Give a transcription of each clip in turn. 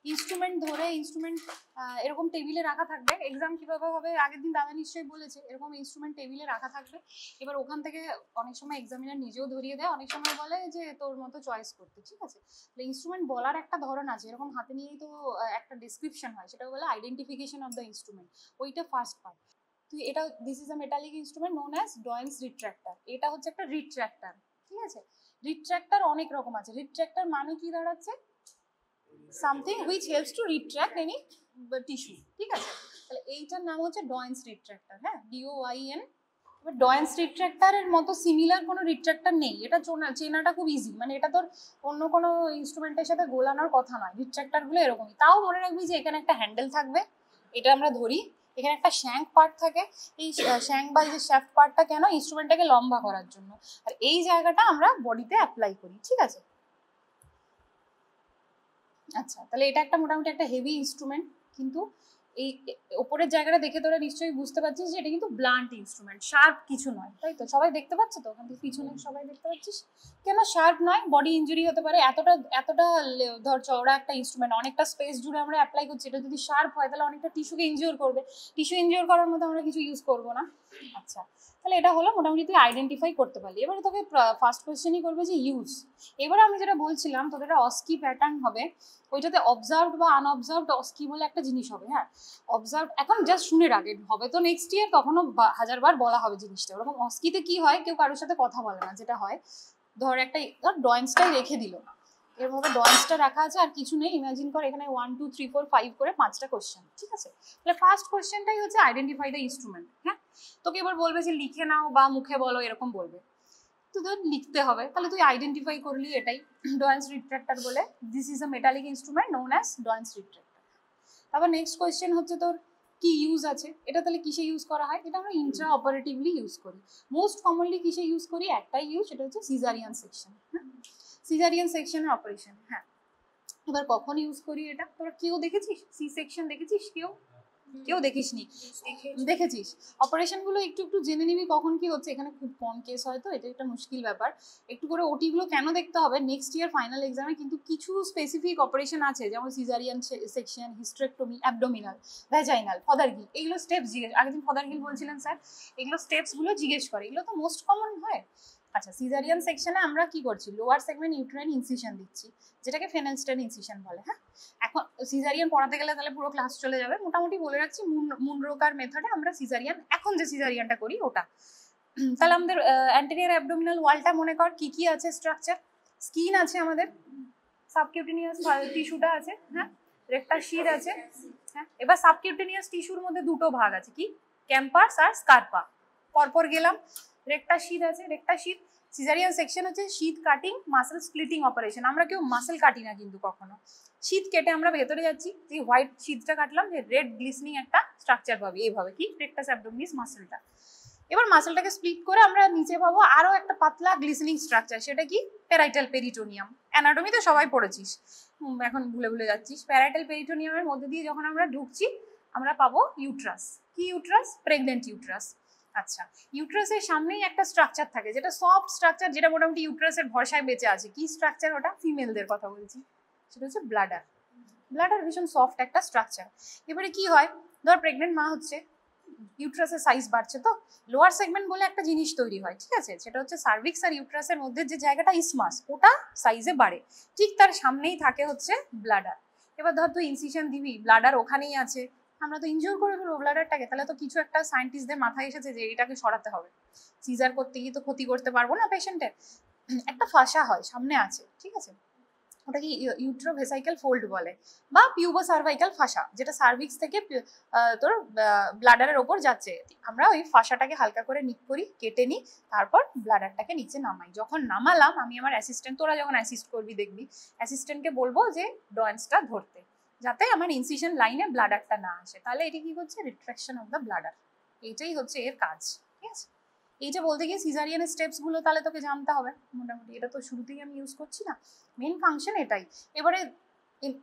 Instrument ধরে instrument এরকম টেবিলে রাখা থাকবে। এক্সাম কিভাবে হবে আগের দিন দাদা নিশ্চয়ই বলেছে, এরকম ইনস্ট্রুমেন্ট টেবিলে রাখা থাকবে। এবার ওখান থেকে অনেক সময় এক্সামিনার নিজেও ধরিয়ে দেয়, অনেক সময় বলে যে তোর মতো চয়েস করতে, ঠিক আছে। তাহলে ইনস্ট্রুমেন্ট বলার একটা ধরন আছে, এরকম হাতে নিয়েই তো একটা ডেসক্রিপশন হয়, সেটা বলে আইডেন্টিফিকেশন অফ দ্য ইনস্ট্রুমেন্ট, ওইটা ফার্স্ট পার্ট। তুই এটা this is a metallic instrument known as Doyen's retractor, এটা হচ্ছে একটা রিট্র্যাক্টর, ঠিক আছে। রিট্র্যাক্টর অনেক রকম আছে। রিট্র্যাক্টর মানে কি দাঁড়াচ্ছে, something which helps to retract any tissue, ঠিক আছে। তাহলে এইটার নাম হচ্ছে ডয়েন্স রিট্র্যাক্টর, হ্যাঁ, DOIN। এবার ডয়েন্স রিট্র্যাক্টরের মতো সিমিলার কোনো রিট্র্যাক্টর নেই, এটা চেনাটা খুব ইজি, মানে এটা তোর অন্য কোনো ইনস্ট্রুমেন্টের সাথে গোলানোর কথা নয়। রিট্র্যাক্টরগুলো এরকমই, তাও মনে রাখবি যে এখানে একটা হ্যান্ডেল থাকবে, এটা আমরা ধরি, এখানে একটা শ্যাঙ্ক পার্ট থাকে, এই শ্যাঙ্ক বা যে শ্যাফট পার্টটা কেন, ইনস্ট্রুমেন্টটাকে লম্বা করার জন্য, আর এই জায়গাটা আমরা বডিতে অ্যাপ্লাই করি, ঠিক আছে। আচ্ছা, তাহলে এটা একটা মোটামুটি একটা হেভি ইনস্ট্রুমেন্ট, কিন্তু এই ওপরের জায়গাটা দেখে তোরা নিশ্চয়ই বুঝতে পারছিস যে এটা কিন্তু ব্লান্ট ইনস্ট্রুমেন্ট, শার্প কিছু নয়, তাই তো? সবাই দেখতে পাচ্ছে তো ওখান থেকে পিছনে, সবাই দেখতে পাচ্ছিস? কেন শার্প নয়? বডি ইঞ্জুরি হতে পারে, এতটা এতটা ধর চওড়া একটা ইনস্ট্রুমেন্ট, অনেকটা স্পেস জুড়ে আমরা অ্যাপ্লাই করছি, এটা যদি শার্প হয় তাহলে অনেকটা টিস্যুকে ইনজিওর করবে, টিস্যু ইনজিওর করার মতো আমরা কিছু ইউজ করবো না। আচ্ছা, তাহলে এটা হলো মোটামুটি তুই আইডেন্টিফাই করতে পারলি। এবারে তোকে ফার্স্ট কোয়েশ্চেনই করবে যে ইউজ। এবারে আমি যেটা বলছিলাম তোদের একটা অস্কি প্যাটার্ন হবে, ওইটাতে অবজার্ভড বা আনঅবজার্ভড অস্কি বলে একটা জিনিস হবে, হ্যাঁ। অবজার্ভ এখন জাস্ট শুনে রাখে, হবে তো নেক্সট ইয়ার, তখনও হাজারবার বলা হবে জিনিসটা। ওরকম অস্কিতে কি হয়, কেউ কারোর সাথে কথা বলে না, যেটা হয় ধর একটা ধর ডয়েন্সটাই রেখে দিল, এর মধ্যে ডয়েন্সটা রাখা আছে আর কিছু নেই, ইমাজিন কর এখানে 1 2 3 4 5 করে 5টা কোশ্চেন, ঠিক আছে। তাহলে ফার্স্ট কোশ্চেনটাই হচ্ছে আইডেন্টিফাই দ্য ইনস্ট্রুমেন্ট, হ্যাঁ। তোকে এবার বলবে যে লিখে নাও বা মুখে বলো, এরকম বলবে, তো তোর লিখতে হবে। তাহলে তুই আইডেন্টিফাই করলি এটাই ডয়েন্স রিট্র্যাক্টর বলে, this is a metallic instrument known as Doyen's retractor. তারপর নেক্সট কোয়েশ্চেন হচ্ছে তোর কি ইউজ আছে, এটা তাহলে কিসে ইউজ করা হয়, এটা আমরা ইন্ট্রা অপারেটিভলি ইউজ করি। মোস্ট কমনলি কিসে ইউজ করি, একটাই ইউজ, সেটা হচ্ছে সিজারিয়ান সেকশন, হ্যাঁ, সিজারিয়ান সেকশনের অপারেশন, হ্যাঁ। এবার কখন ইউজ করি এটা, তোরা কেউ দেখেছিস সি সেকশন, দেখেছিস কেউ? কেউ দেখিসনি, দেখেছিস? অপারেশন গুলো একটু একটু জেনে নিবি কখন কি হচ্ছে, এখানে খুব কম কেস হয় তো এটা একটা মুশকিল ব্যাপার। একটু করে ওটি গুলো কেন দেখতে হবে, নেক্সট ইয়ার ফাইনাল এক্সামে কিন্তু কিছু স্পেসিফিক অপারেশন আছে, যেমন সিজারিয়ান সেকশন, হিস্ট্রেক্টমি, অ্যাবডোমিনাল, ভ্যাজাইনাল, ফদারগিল, এগুলো স্টেপস জিজ্ঞেস, আগের দিন ফদারগিল বলছিলেন স্যার, এগুলো স্টেপস গুলো জিজ্ঞেস করে, এগুলো তো মোস্ট কমন হয়। আচ্ছা, সিজারিয়ান সেকশনে আমরা কি করছি, লোয়ার সেগমেন্ট ইউটেরাইন ইনসিশন দিচ্ছি, যেটাকে ফেনেলস্টেন ইনসিশন বলে, হ্যাঁ। এখন সিজারিয়ান পড়াতে গেলে তাহলে পুরো ক্লাস চলে যাবে, মোটামুটি বলে রাখছি মুনরোকার মেথডে আমরা সিজারিয়ান, এখন যে সিজারিয়ানটা করি ওটা। তাহলে আমাদের অ্যান্টেরিয়র অ্যাবডোমিনাল ওয়ালটা মনে কর কি কি আছে স্ট্রাকচার, স্কিন আছে আমাদের, সাবকিউটেনিয়াস টিস্যুটা আছে, হ্যাঁ, রেক্টাল শির আছে, হ্যাঁ। এবার সাবকিউটেনিয়াস টিস্যুর মধ্যে দুটো ভাগ আছে, কি, ক্যাম্পাস আর স্কারপা, পরপর গেলাম। রেক্টাল শির আছে, রেক্টাল শির, সিজারিয়ান সেকশন হচ্ছে শীত কাটিং মাসেল স্প্লিটিং অপারেশন, আমরা কেউ মাসেল কাটি না কিন্তু কখনো, শীত কেটে আমরা ভেতরে যাচ্ছি, এই হোয়াইট শীতটা কাটলাম, যে রেড গ্লিসনিং একটা স্ট্রাকচার পাবি, এইভাবে কি রেক্টাস অ্যাবডোমিনিস মাসেলটা। এবার মাসেলটাকে স্প্লিট করে আমরা নিচে পাবো আরো একটা পাতলা গ্লিসনিং স্ট্রাকচার, সেটা কি, প্যারাইটাল পেরিটোনিয়াম। অ্যানাটমি তো সবাই পড়েছিস, এখন ভুলে ভুলে যাচ্ছিস। প্যারাইটাল পেরিটোনিয়ামের মধ্যে দিয়ে যখন আমরা ঢুকছি আমরা পাবো ইউট্রাস, কি ইউট্রাস, প্রেগনেন্ট ইউট্রাস। আচ্ছা, ইউট্রাসের সামনেই একটা স্ট্রাকচার থাকে, যেটা সফট স্ট্রাকচার, যেটা মোটামুটি ইউট্রাসের ভরসায় বেঁচে আছে, কি স্ট্রাকচার ওটা, ফিমেলদের কথা বলছি, সেটা হচ্ছে ব্লাডার। ব্লাডার ভীষণ সফট একটা স্ট্রাকচার। এবারে কি হয়, ধর প্রেগনেন্ট মা হচ্ছে, ইউট্রাসের সাইজ বাড়ছে, তো লোয়ার সেগমেন্ট বলে একটা জিনিস তৈরি হয়, ঠিক আছে, সেটা হচ্ছে সার্ভিক্স আর ইউট্রাসের মধ্যে যে জায়গাটা ইসমাস, ওটা সাইজে বাড়ে, ঠিক তার সামনেই থাকে হচ্ছে ব্লাডার। এবার ধর তুই ইনসিশন দিবি, ব্লাডার ওখানেই আছে, আমরা তো ইনজিওর করে ফেলবো ব্লাডারটাকে, তাহলে তো কিছু একটা সায়েন্টিস্টদের মাথায় এসেছে যে এটাকে সরাতে হবে, সিজার করতে গিয়ে তো ক্ষতি করতে পারবো না পেশেন্টের, একটা ফাঁসা হয় সামনে আছে, ঠিক আছে, ওটাকে ইউট্রোভেসাইকাল ফোল্ড বলে, বা পিউবো সার্ভাইকাল ফাঁসা, যেটা সার্ভিক্স থেকে তোর ব্লাডারের ওপর যাচ্ছে, আমরা ওই ফাঁসাটাকে হালকা করে নিক করি, কেটে নিই, তারপর ব্লাডারটাকে নিচে নামাই। যখন নামালাম আমি আমার অ্যাসিস্ট্যান্ট, তোরা যখন অ্যাসিস্ট করবি দেখবি অ্যাসিস্ট্যান্টকে বলবো যে ডয়েন্সটা ধরতে, যাতে আমার ইনসিশন লাইনে ব্লাডারটা না আসে, তাহলে এটি কি হচ্ছে, রিট্রাকশন অফ দ্য ব্লাডার, এইটাই হচ্ছে এর কাজ, ঠিক আছে। এইটা বলতে গিয়ে সিজারিয়ানের স্টেপস গুলো তাহলে তোকে জানতে হবে মোটামুটি, এটা তো শুরুতেই আমি ইউজ করছি না, মেন ফাংশন এটাই। এবারে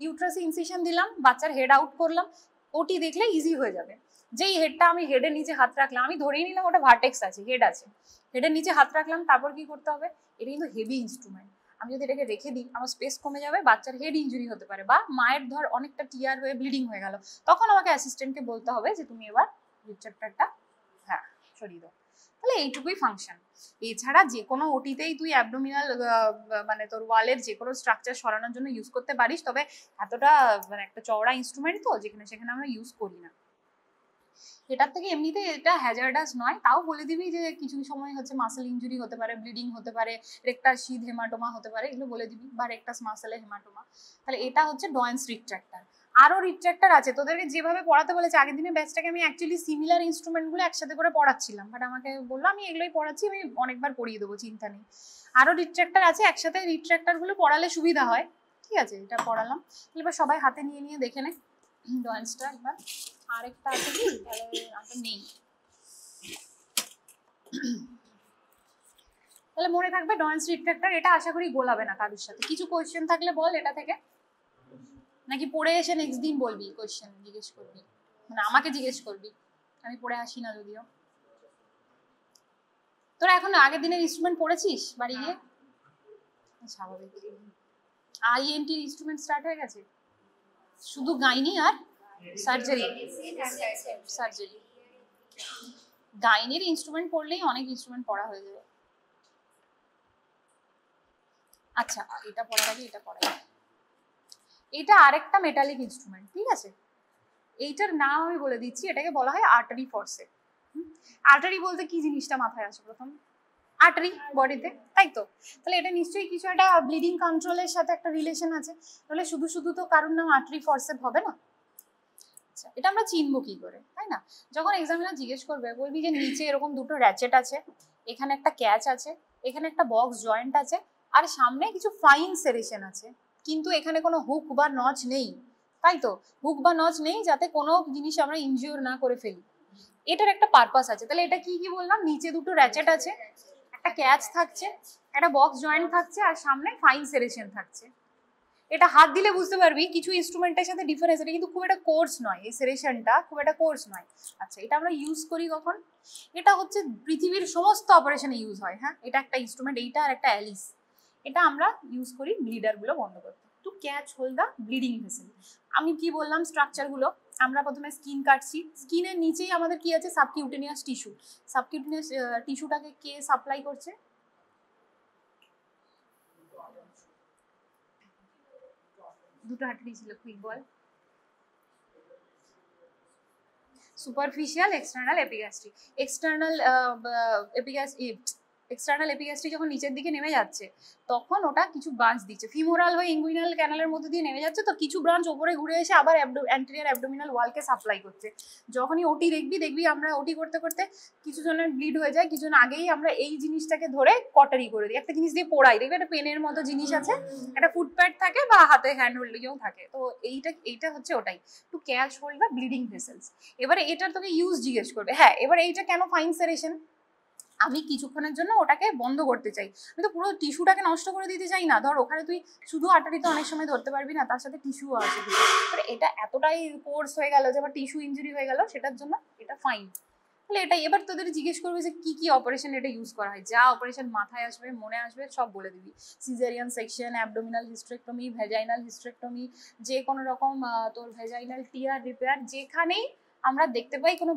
ইউট্রাসে ইনসিশন দিলাম, বাচ্চার হেড আউট করলাম, ওটি দেখলে ইজি হয়ে যাবে। যেই হেডটা আমি হেডের নিচে হাত রাখলাম, আমি ধরেই নিলাম ওটা ভার্টেক্স আছে, হেড আছে, হেডের নিচে হাত রাখলাম, তারপর কি করতে হবে, এটা কিন্তু হেভি ইনস্ট্রুমেন্ট, আমি যদি এটাকে রেখে দিই আমার স্পেস কমে যাবে, বাচ্চার হেড ইনজুরি হতে পারে, বা মায়ের ধর অনেকটা টিয়ার হয়ে ব্লিডিং হয়ে গেল, তখন আমাকে অ্যাসিস্ট্যান্টকে বলতে হবে যে তুমি এবার রিট্রাক্টরটা হ্যাঁ সরিয়ে দাও। তাহলে এইটুকুই ফাংশন। এছাড়া যে কোনো ওটিতেই তুই অ্যাবডোমিনাল মানে তোর ওয়ালের যে কোনো স্ট্রাকচার সরানোর জন্য ইউজ করতে পারিস, তবে এতটা মানে একটা চওড়া ইনস্ট্রুমেন্ট তো যেখানে সেখানে আমরা ইউজ করি না। এটার থেকে এমনিতে এটা হ্যাজার্ডাস নয়, তাও বলে দিবি যে কিছু সময় হচ্ছে মাসেল ইনজুরি হতে পারে, ব্লিডিং হতে পারে, রেক্টাস শীথ হেমাটোমা হতে পারে, এগুলো বলে দিবি, বা রেক্টাস মাসেলে হেমাটোমা। তাহলে এটা হচ্ছে ডয়েন্স রিট্রাক্টর। আরো রিট্রাক্টর আছে, তোদেরকে যেভাবে পড়াতে বলেছে আগের দিনের ব্যাচটাকে আমি অ্যাকচুয়ালি সিমিলার ইনস্ট্রুমেন্টগুলো একসাথে করে পড়াচ্ছিলাম, বাট আমাকে বললো আমি এগুলোই পড়াচ্ছি, আমি অনেকবার পড়িয়ে দেবো, চিন্তা নেই। আরো রিট্রাক্টর আছে, একসাথে রিট্রাক্টরগুলো পড়ালে সুবিধা হয়, ঠিক আছে, এটা পড়ালাম। এবার সবাই হাতে নিয়ে নিয়ে দেখে নে ডয়েন্সটা একবার। আরেকটা আছে কি, তাহলে একটা নেই, তাহলে মনে থাকবে ডয়েন্স রিট্রাক্টর। এটা আশা করি গোলাবে না কারোর সাথে। কিছু কোয়েশ্চেন থাকলে বল এটা থেকে, নাকি পড়ে এসে নেক্সট দিন বলবি, কোয়েশ্চেন জিজ্ঞেস করবি, মানে আমাকে জিজ্ঞেস করবি, আমি পড়ে আসি না যদিও। তোরা এখন আগের দিনের ইনস্ট্রুমেন্ট পড়েছিস বাড়ি গিয়ে? স্বাভাবিক। আইএনটি ইনস্ট্রুমেন্ট স্টার্ট হয়ে গেছে, শুধু গাইনি আর সার্জারি। সার্জারি গাইনির ইনস্ট্রুমেন্ট পড়লেই অনেক ইনস্ট্রুমেন্ট পড়া হয়ে যাবে। আচ্ছা এটা পড়ার আগে এটা পড়া, এটা আরেকটা মেটালিক ইনস্ট্রুমেন্ট, ঠিক আছে, এইটার নাম আমি বলে দিচ্ছি, এটাকে বলা হয় আর্টারি ফরসেপ। আর্টারি বলতে কি জিনিসটা মাথায় আসে প্রথম? আর্টারি বডিতে, তাই তো? তাহলে এটা নিশ্চয়ই কিছু একটা ব্লিডিং কন্ট্রোলের সাথে একটা রিলেশন আছে, তাহলে শুধু শুধু তো কারোর নাম আর্টারি ফরসেপ হবে না। আচ্ছা এটা আমরা চিনবো কি করে, তাই না? যখন এক্সামিনার জিজ্ঞেস করবে বলবি যে নিচে এরকম দুটো র্যাচেট আছে, এখানে একটা ক্যাচ আছে, এখানে একটা বক্স জয়েন্ট আছে, আর সামনে কিছু ফাইন সেরেশন আছে, কিন্তু এখানে কোনো হুক বা নচ নেই, তাই তো? হুক বা নচ নেই যাতে কোনো জিনিস আমরা ইনজিওর না করে ফেলি, এটার একটা পারপাস আছে। তাহলে এটা কি কি বললাম? নিচে দুটো র্যাচেট আছে, একটা ক্যাচ থাকছে, একটা বক্স জয়েন্ট থাকছে, আর সামনে ফাইন সেরেশন থাকছে। এটা হাত দিলে বুঝতে পারবি কিছু ইনস্ট্রুমেন্টের সাথে ডিফারেন্স, এটা কিন্তু খুব একটা কোর্স নয়, এই সেরেশনটা খুব একটা কোর্স নয়। আচ্ছা এটা আমরা ইউজ করি কখন? এটা হচ্ছে পৃথিবীর সমস্ত অপারেশনে ইউজ হয়। হ্যাঁ এটা একটা ইনস্ট্রুমেন্ট, এইটা আর একটা অ্যালিস, এটা আমরা ইউজ করি ব্লিডারগুলো বন্ধ করতে, to catch hold the bleeding vessel. আমি কি বললাম স্ট্রাকচারগুলো? আমরা প্রথমে স্কিন কাটছি, স্কিনের নিচেই আমাদের কি আছে? Subcutaneous tissue. সাবকিউটেনিয়াস টিস্যুটাকে কে সাপ্লাই করছে? দুটো আর্টারি ছিল, কুইক বল। Superficial, external, epigastric. External external epigastric যখন নিচের দিকে নেমে যাচ্ছে তখন ওটা কিছু ব্রাঞ্চ দিচ্ছে, ফিমোরাল হয়ে ইঙ্গুইনাল ক্যানালের মধ্যে দিয়ে নেমে যাচ্ছে, তো কিছু ব্রাঞ্চ ওপরে ঘুরে এসে আবার অ্যান্টেরিয়র অ্যাবডোমিনাল ওয়ালকে সাপ্লাই করছে। যখনই ওটি দেখবি আমরা ওটি করতে করতে কিছু জনের ব্লিড হয়ে যায়, কিছু জন আগেই আমরা এই জিনিসটাকে ধরে কটারি করে দিই, একটা জিনিস দিয়ে পোড়াই, দেখবি একটা পেনের মতো জিনিস আছে, একটা ফুটপ্যাড থাকে বা হাতে হ্যান্ড হোল্ডিংও থাকে, তো এইটা হচ্ছে ওটাই, to catch hold the bleeding vessels. এবারে এটার তোকে ইউজ জিজ্ঞেস করবে। হ্যাঁ এবার এইটা কেন ফাইন সেরেশন? আমি কিছুক্ষণের জন্য ওটাকে বন্ধ করতে চাই, আমি তো পুরো টিস্যুটাকে নষ্ট করে দিতে চাই না। ধর ওখানে তুই শুধু আর্টারিতে অনেক সময় ধরতে পারবি না, তার সাথে টিস্যু আছে, এটা এতটাই কোর্স হয়ে গেল যে আমার টিস্যু ইনজুরি হয়ে গেল, সেটার জন্য এটা ফাইন। তাহলে এটাই। এবার তোদের জিজ্ঞেস করবে যে কি কি অপারেশন এটা ইউজ করা হয়, যা অপারেশন মাথায় আসবে মনে আসবে সব বলে দিবি। Caesarean section, abdominal hysterectomy, vaginal hysterectomy, যে কোনো রকম তোর ভ্যাজাইনাল টিয়ার রিপেয়ার, যেখানেই আমরা দেখতে পাই কোনো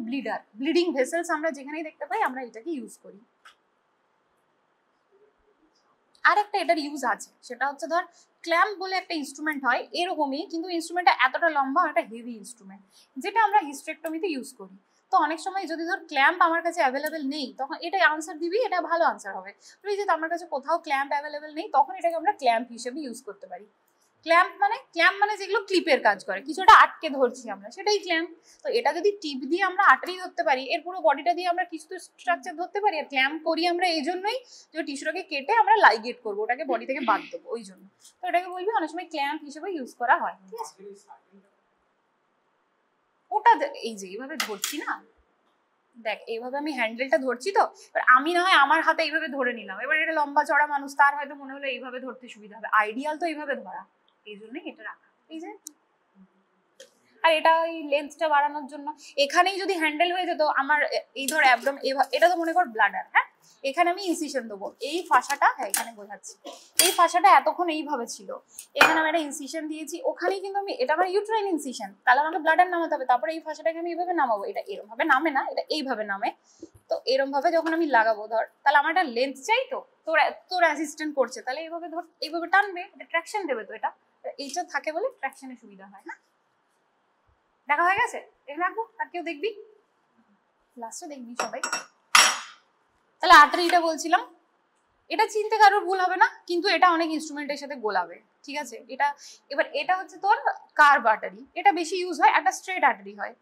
ব্লিডিং ভেসেলস আমরা যেখানেই দেখতে পাই আমরা এটাকে ইউজ করি। আর একটা এটার ইউজ আছে, সেটা হচ্ছে ধর ক্ল্যাম্প বলে একটা ইনস্ট্রুমেন্ট হয় এরকমই, কিন্তু ইনস্ট্রুমেন্টটা এতটা লম্বা, একটা হেভি ইনস্ট্রুমেন্ট, যেটা আমরা হিস্টেরেক্টমিতে ইউজ করি। তো অনেক সময় যদি ধর ক্ল্যাম্প আমার কাছে অ্যাভেলেবেল নেই, তখন এটাই আনসার দিবি, এটা ভালো আনসার হবে। তুই যদি আমার কাছে কোথাও ক্ল্যাম্প অ্যাভেলেবেল নেই, তখন এটাকে আমরা ক্ল্যাম্প হিসেবে ইউজ করতে পারি। ক্ল্যাম্প মানে যেগুলো ক্লিপের কাজ করে, কিছুটা আটকে ধরছি আমরা, সেটাই ক্ল্যাম্প। তো এটা যদি টিপ দিয়ে আমরা আটরি ধরতে পারি, এর পুরো বডিটা দিয়ে আমরা কিছু স্ট্রাকচার ধরতে পারি। আর ক্ল্যাম্প করি আমরা এই জন্যই যে টিস্যুটাকে কেটে আমরা লাইগেট করবো, ওটাকে বডি থেকে বাদ দেবো, ওই জন্য। তো এটাকে বলবি অনেক সময় ক্ল্যাম্প হিসেবে ইউজ করা হয়, ঠিক আছে? ওটা এই যে এইভাবে ধরছি না, দেখ এইভাবে আমি হ্যান্ডেলটা ধরছি, তো এবার আমি না হয় আমার হাতে এইভাবে ধরে নিলাম, এবার এটা লম্বা চড়া মানুষ, তার হয়তো মনে হলো এইভাবে ধরতে সুবিধা হবে, আইডিয়াল তো এইভাবে ধরা, এই জন্যই এটা রাখা, এই যে। আর এটা ওই লেন্থটা বাড়ানোর জন্য। এখানেই যদি হ্যান্ডেল হয়ে যেত আমার, এই ধর অ্যাবডোমেন, এটা তো মনে কর ব্লাডার, হ্যাঁ এখানে আমি ইনসিশন দেবো, এই ফাঁসাটা, হ্যাঁ এখানে বোঝাচ্ছি, এই ফাঁসাটা এতক্ষণ এইভাবে ছিল, এখানে আমি একটা ইনসিশন দিয়েছি, ওখানেই কিন্তু আমি, এটা আমার ইউট্রাইন ইনসিশন, তাহলে আমাকে ব্লাডার নামাতে হবে, তারপরে এই ফাঁসাটাকে আমি এইভাবে নামাবো, এটা এরকম ভাবে নামে না, এটা এইভাবে নামে। তো এরকম ভাবে যখন আমি লাগাবো ধর, তাহলে আমার একটা লেন্থ চাই, তো তোর তোর অ্যাসিস্ট্যান্ট করছে, তাহলে এইভাবে ধর, এইভাবে টানবে, এটা ট্র্যাকশন দেবে, তো এটা এইটা থাকে বলে ট্র্যাকশনের সুবিধা হয়। হ্যাঁ দেখা হয়ে গেছে, এখানে রাখবো, আর কেউ দেখবি, লাস্টে দেখবি সবাই। তাহলে আর্টারিটা বলছিলাম, এটা চিনতে কারোর ভুল হবে না, কিন্তু এটা অনেক ইনস্ট্রুমেন্টের সাথে গোলাবে, ঠিক আছে। এটা এবার এটা হচ্ছে তোর কার্ভ আর্টারি, এটা বেশি ইউজ হয়, একটা স্ট্রেট আর্টারি হয়,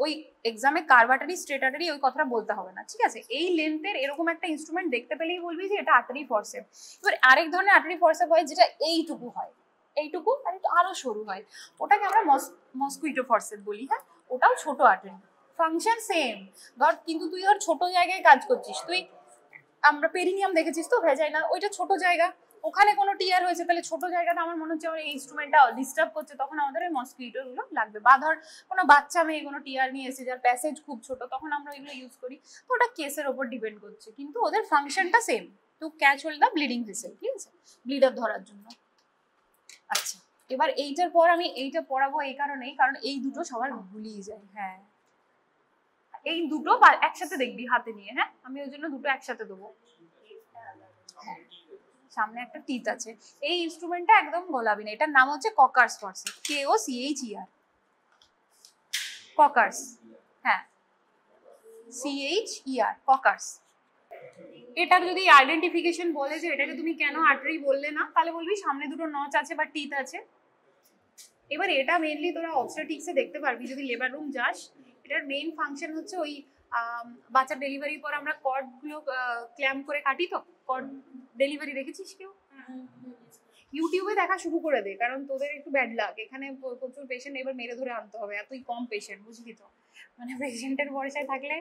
ওই এক্সামে কার্ভ আর্টারি স্ট্রেট আর্টারি ওই কথাটা বলতে হবে না, ঠিক আছে। এই লেন্থের এরকম একটা ইনস্ট্রুমেন্ট দেখতে পেলেই বলবি যে এটা আর্টারি ফরসেপ। এবার আরেক ধরনের আর্টারি ফরসেপ হয় যেটা এইটুকু হয়, এইটুকু আর একটু আরো সরু হয়, ওটাকে আমরা মস্কুইটো ফরসেপ বলি। হ্যাঁ ওটাও ছোট আর্টারি, ফাংশন সেম ধর, কিন্তু তুই ধর ছোট জায়গায় কাজ করছিস, তুই আমরা পেরিনিয়াম দেখেছিস তো, ভেজাইনা, ওইটা ছোট জায়গা, ওখানে কোনো টিয়ার হয়েছে, তাহলে ছোট জায়গাতে আমার মনে হচ্ছে আমার এই ইনস্ট্রুমেন্টটা ডিস্টার্ব করছে, তখন আমাদের ওই মসকিটো গুলো লাগবে। বা ধর কোনো বাচ্চা মেয়ে কোনো টিয়ার নিয়ে এসে যার প্যাসেজ খুব ছোট, তখন আমরা এগুলো ইউজ করি। তো ওটা কেসের ওপর ডিপেন্ড করছে, কিন্তু ওদের ফাংশনটা same, to catch hold the bleeding vessel, ঠিক আছে, ব্লিডার ধরার জন্য। আচ্ছা এবার এইটার পর আমি এইটা পড়াবো এই কারণেই, কারণ এই দুটো সবার ভুলিয়ে যায়। হ্যাঁ এই দুটো একসাথে দেখবি হাতে নিয়ে, হ্যাঁ আমি ওই জন্য দুটো একসাথে দেবো। সামনে একটা টিথ আছে, এই ইনস্ট্রুমেন্টটা একদম গোলাবি না, এটার নাম হচ্ছে ককার্স ফরসেপ, KOCHER, ককার্স, হ্যাঁ CHER, ককার্স। এটার যদি আইডেন্টিফিকেশন বলে যে এটাকে তুমি কেন আর্টারি বললে না, তাহলে বলবি সামনে দুটো নচ আছে বা টিথ আছে। এবার এটা মেইনলি তোরা অবস্টেট্রিক্সে দেখতে পারবি যদি লেবার রুম যাস, এটার মেইন ফাংশন হচ্ছে ওই বাচ্চার ডেলিভারির পর আমরা কর্ড গুলো ক্ল্যাম্প করে কাটি, তো কর্ড ডেলিভারি দেখেছিস কেউ? ইউটিউবে দেখা শুরু করে দে, কারণ তোদের একটু ব্যাড লাক, এখানে প্রচুর পেশেন্ট এবার মেরে ধরে আনতে হবে, এতই কম পেশেন্ট, বুঝলি তো, মানে পেশেন্টের ভরসায় থাকলে,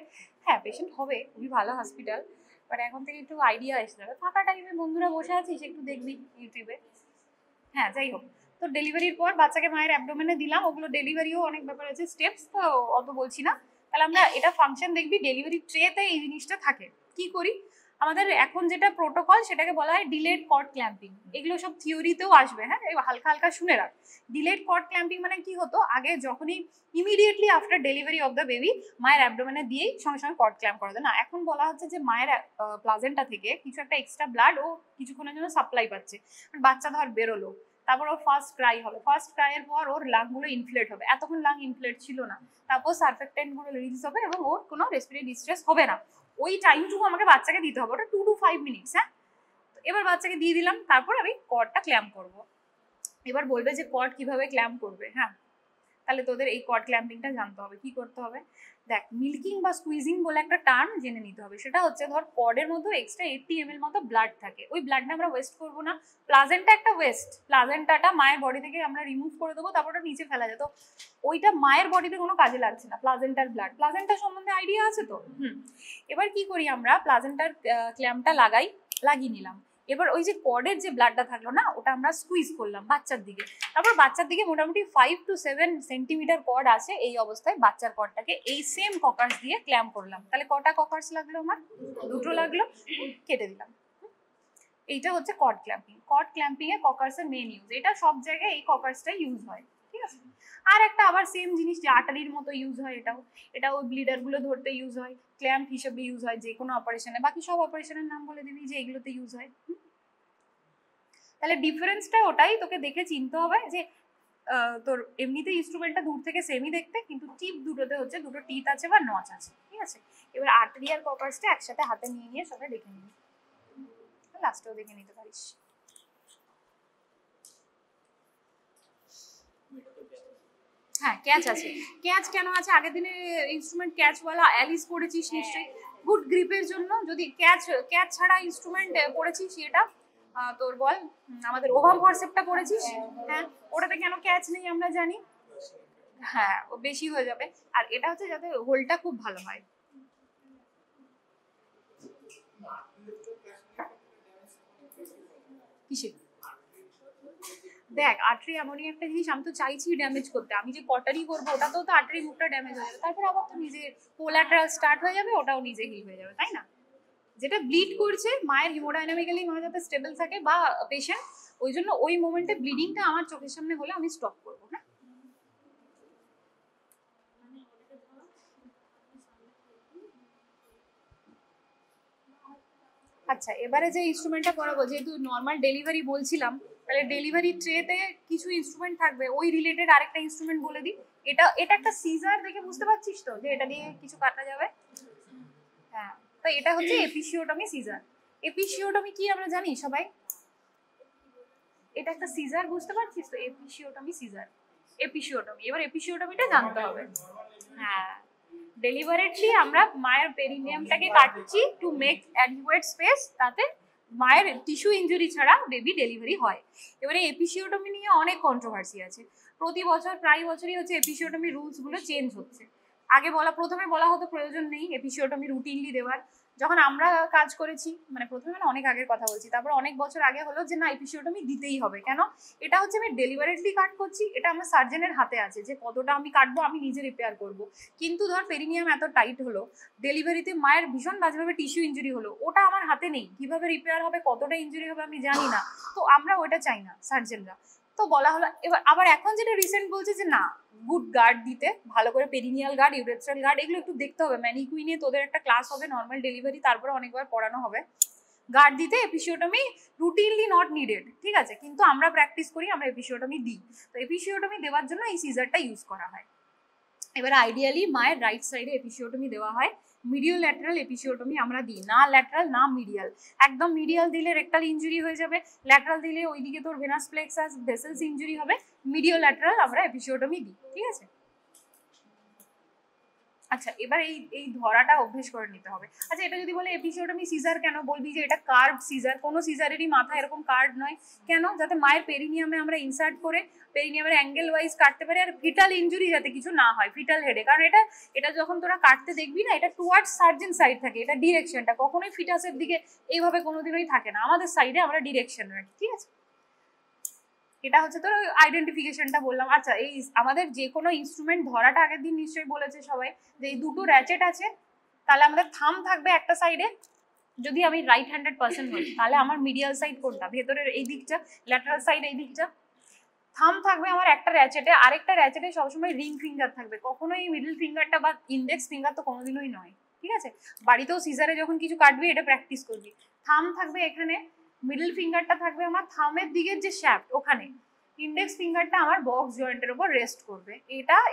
হ্যাঁ পেশেন্ট হবে, খুবই ভালো হসপিটাল, বাট এখন থেকে একটু আইডিয়া এসে যাবে, ফাঁকা টাইমে বন্ধুরা বসে আছিস একটু দেখবি ইউটিউবে। হ্যাঁ যাই হোক, তো ডেলিভারির পর বাচ্চাকে মায়ের অ্যাবডোমেনে দিলাম, ওগুলো ডেলিভারিও অনেক ব্যাপার আছে, স্টেপস তো অত বলছি না। তাহলে আমরা এটা ফাংশন দেখবি, ডেলিভারি ট্রেতে এই জিনিসটা থাকে। কি করি আমাদের এখন যেটা প্রোটোকল, সেটাকে বলা হয় ডিলেড কর্ড ক্ল্যাম্পিং, এগুলো সব থিওরিতেও আসবে, হ্যাঁ হালকা হালকা শুনে রাখ। ডিলেড কর্ড ক্ল্যাম্পিং মানে কি হতো, আগে যখনই immediately after delivery of the baby মায়ের অ্যাবডোমেনে দিয়েই সঙ্গে সঙ্গে কর্ড ক্ল্যাম্প করা যায় না, এখন বলা হচ্ছে যে মায়ের প্লাজেন্টা থেকে কিছু একটা এক্সট্রা ব্লাড ও কিছুক্ষণের জন্য সাপ্লাই পাচ্ছে, বাচ্চা ধর বেরোলো, তারপর ওর ফার্স্ট ক্রাই হবে, ফার্স্ট ক্রাইয়ের পর ওর লাংগুলো ইনফ্লেট হবে, এতক্ষণ লাং ইনফ্লেট ছিল না, তারপর সারফেক্টেন্ট গুলো রিলিজ হবে এবং ওর কোনো রেসপিরেটরি ডিস্ট্রেস হবে না, ওই টাইমটুকু আমাকে বাচ্চাকে দিতে হবে, ওটা 2 to 5 মিনিটস। হ্যাঁ এবার বাচ্চাকে দিয়ে দিলাম, তারপর আমি কর্ডটা ক্ল্যাম্প করব। এবার বলবে যে কর্ড কিভাবে ক্ল্যাম্প করবে, হ্যাঁ তাহলে তোদের এই কর্ড ক্ল্যাম্পিংটা জানতে হবে। কি করতে হবে দেখ, মিল্কিং বা স্কুইজিং বলে একটা টার্ম জেনে নিতে হবে, সেটা হচ্ছে ধর কর্ডের মধ্যে এক্সট্রা 80 ml মতো ব্লাড থাকে, ওই ব্লাডটা আমরা ওয়েস্ট করবো না, প্লাজেন্টা একটা ওয়েস্ট, প্লাজেন্টাটা মায়ের বডি থেকে আমরা রিমুভ করে দেবো, তারপর ওটা নিচে ফেলা যেত, ওইটা মায়ের বডিতে কোনো কাজে লাগছে না, প্লাজেন্টার ব্লাড, প্লাজেন্টার সম্বন্ধে আইডিয়া আছে তো। এবার কি করি আমরা, প্লাজেন্টার ক্ল্যাম্পটা লাগিয়ে নিলাম, এবার ওই যে কর্ডের যে ব্লাডটা থাকলো না, ওটা আমরা স্কুইজ করলাম বাচ্চার দিকে, তারপর বাচ্চার দিকে মোটামুটি 5 to 7 সেন্টিমিটার কর্ড আছে, এই অবস্থায় বাচ্চার কর্ডটাকে এই সেম ককার্স দিয়ে ক্ল্যাম্প করলাম, তাহলে কটা ককার্স লাগলো আমার, দুটো লাগলো, কেটে দিলাম। এইটা হচ্ছে কর্ড ক্ল্যাম্পিং। কর্ড ক্ল্যাম্পিং এ ককার্সের মেইন ইউজ, এটা সব জায়গায় এই ককার্সটাই ইউজ হয়, ঠিক আছে। আর একটা আবার সেম জিনিস যে আর্টারির মতো ইউজ হয়, এটাও ব্লিডার গুলো ধরতে ইউজ হয়, ক্ল্যাম্প হিসেবে ইউজ হয় যে কোনো অপারেশনে, বাকি সব অপারেশনের নাম বলে দিবি যে এগুলোতে ইউজ হয়। তাহলে ডিফারেন্সটা ওটাই, তোকে দেখে চিনতে হবে যে তোর এমনিতে ইনস্ট্রুমেন্টটা দূর থেকে সেমই দেখতে, কিন্তু টিপ দুটোতে হচ্ছে দুটো টিথ আছে বা নচ আছে, ঠিক আছে। এবার আর্টারি আর ককার্সটা একসাথে হাতে নিয়ে নিয়ে সবাই দেখে নিবি, লাস্টেও দেখে নিতে পারিস। হ্যাঁ ক্যাচ আছে, ক্যাচ কেন আছে, আগের দিনে ইনস্ট্রুমেন্ট ক্যাচওয়ালা অ্যালিস পড়েছিস নিশ্চয়ই, গুড গ্রিপের জন্য। যদি ক্যাচ ছাড়া ইনস্ট্রুমেন্ট পড়েছিস, এটা তোর বল আমাদের ওভাম ফরসেপটা পড়েছিস, হ্যাঁ ওটাতে কেন ক্যাচ নেই আমরা জানি, হ্যাঁ ও বেশি হয়ে যাবে, আর এটা হচ্ছে যাতে হোলটা খুব ভালো হয়। কিসে দেখ, আর্টারি এমনই একটা জিনিস, আমি তো চাইছি ড্যামেজ করতে, আমি যে কটারি করবো ওটাতেও তো আর্টারি মুখটা ড্যামেজ হয়ে যাবে, তারপর আবার তো নিজে কোলাটারাল স্টার্ট হয়ে যাবে, ওটাও নিজে হিল হয়ে যাবে, তাই না। যেটা ব্লিড করছে মায়ের হিমোডাইনামিক্যালি মনে যাতে স্টেবল থাকে বা পেশেন্ট, ওই জন্য ওই মোমেন্টে ব্লিডিংটা আমার চোখের সামনে হলে আমি স্টপ করবো। হ্যাঁ, আচ্ছা এবারে যে ইনস্ট্রুমেন্টটা করাবো, যেহেতু নর্মাল ডেলিভারি বলছিলাম, তাহলে ডেলিভারি ট্রেতে কিছু ইনস্ট্রুমেন্ট থাকবে, ওই রিলেটেড আরেকটা ইনস্ট্রুমেন্ট বলে দিই। এটা এটা একটা সিজার, দেখে বুঝতে পারছিস তো যে এটা দিয়ে কিছু কাটা যাবে। হ্যাঁ, তো এটা হচ্ছে এপিসিওটমি সিজার। এপিসিওটমি কি আমরা জানি সবাই? এটা একটা সিজার, বুঝতে পারছিস তো? Episiotomy scissor, episiotomy. এবার এপিসিওটমিটা জানতে হবে। হ্যাঁ, ডেলিভারেটলি আমরা মায়ের পেরিনিয়ামটাকে কাটছি টু মেক অ্যাডিকুয়েট স্পেস, তাতে মায়ের টিস্যু ইনজুরি ছাড়া বেবি ডেলিভারি হয়। এবারে এপিসিওটমি নিয়ে অনেক কন্ট্রোভার্সি আছে। প্রতি বছর প্রায় বছরই হচ্ছে এপিসিওটমি রুলসগুলো চেঞ্জ হচ্ছে। আগে প্রথমে বলা হতো প্রয়োজন নেই এপিসিওটমি রুটিনলি দেওয়ার। যখন আমরা কাজ করেছি, মানে প্রথমে মানে অনেক আগের কথা বলছি, তারপর অনেক বছর আগে হলো যে না এপিসিওটমি দিতেই হবে। কেন? এটা হচ্ছে আমি ডেলিভারেটলি কাট করছি, এটা আমার সার্জেনের হাতে আছে যে কতটা আমি কাটবো, আমি নিজে রিপেয়ার করব। কিন্তু ধর পেরিনিয়াম এত টাইট হলো, ডেলিভারিতে মায়ের ভীষণ বাজেভাবে টিস্যু ইনজুরি হলো, ওটা আমার হাতে নেই, কিভাবে রিপেয়ার হবে, কতটা ইনজুরি হবে আমি জানি না। তো আমরা ওটা চাই না সার্জেনরা। তো বলা হলো, এবার আবার এখন যেটা রিসেন্ট বলছে যে না, গুড গার্ড দিতে, ভালো করে পেরিনিয়াল গার্ড, ইউরেথ্রাল গার্ড এগুলো একটু দেখতে হবে। ম্যানিকুইনে তোদের একটা ক্লাস হবে নর্মাল ডেলিভারি, তারপরে অনেকবার পড়ানো হবে। গার্ড দিতে এপিসিওটমি রুটিনলি নট নিডেড, ঠিক আছে, কিন্তু আমরা প্র্যাকটিস করি, আমরা এপিসিওটমি দিই। তো এপিসিওটমি দেওয়ার জন্য এই সিজারটা ইউজ করা হয়। এবার আইডিয়ালি মায়ের রাইট সাইডে এপিসিওটমি দেওয়া হয়। মিডিয়াল ল্যাটারাল এপিসিওটমি আমরা দিই না, ল্যাটারাল না মিডিয়াল। একদম মিডিয়াল দিলে রেক্টাল ইনজুরি হয়ে যাবে, ল্যাটারাল দিলে ওইদিকে তোর ভেনাস প্লেক্সাস ভেসেলস ইনজুরি হবে। মিডিয়াল ল্যাটারাল আমরা এপিসিওটমি দিই, ঠিক আছে। আচ্ছা এবার এই ধরাটা অভ্যেস করে নিতে হবে। আচ্ছা এটা যদি বলে এপিসিওটমি সিজার কেন, বলবি যে এটা কার্ভ সিজার। কোনো সিজারেরই মাথা এরকম কার্ভ নয়। কেন? যাতে মায়ের পেরিনিয়ামে আমরা ইনসার্ট করে পেরিনিয়ামের অ্যাঙ্গেল ওয়াইজ কাটতে পারি, আর ফিটাল ইনজুরি যাতে কিছু না হয়, ফিটাল হেডে। কারণ এটা যখন তোরা কাটতে দেখবি না, এটা টুয়ার্ডস সার্জেন সাইড থাকে, এটা ডিরেকশনটা কখনোই ফিটাসের দিকে এইভাবে কোনোদিনই থাকে না। আমাদের সাইডে আমরা ডিরেকশন রাখি, ঠিক আছে। এটা হচ্ছে তোর আইডেন্টিফিকেশনটা বললাম। আচ্ছা এই আমাদের যে কোনো ইনস্ট্রুমেন্ট ধরাটা আগের দিন নিশ্চয়ই বলেছে সবাই যে এই দুটো র্যাচেট আছে, তাহলে আমাদের থাম থাকবে একটা সাইডে। যদি আমি রাইট হ্যান্ডেড পার্সন হই, তাহলে আমার মিডিয়াল সাইড কোনটা? ভেতরের এই দিকটা, ল্যাটারাল সাইড এই দিকটা। থাম থাকবে আমার একটা র্যাচেটে, আরেকটা র্যাচেটে সবসময় রিং ফিঙ্গার থাকবে, কখনোই মিডল ফিঙ্গারটা বা ইন্ডেক্স ফিঙ্গার তো কোনোদিনই নয়, ঠিক আছে। বাড়িতেও সিজারে যখন কিছু কাটবি এটা প্র্যাকটিস করবি। থাম থাকবে এখানে, মিডল ফিঙ্গারটা থাকবে আমার থামের দিকের যে শ্যাফট ওখানে, ইন্ডেক্স ফিঙ্গারটা আমার বক্স জয়েন্টের উপর রেস্ট করবে।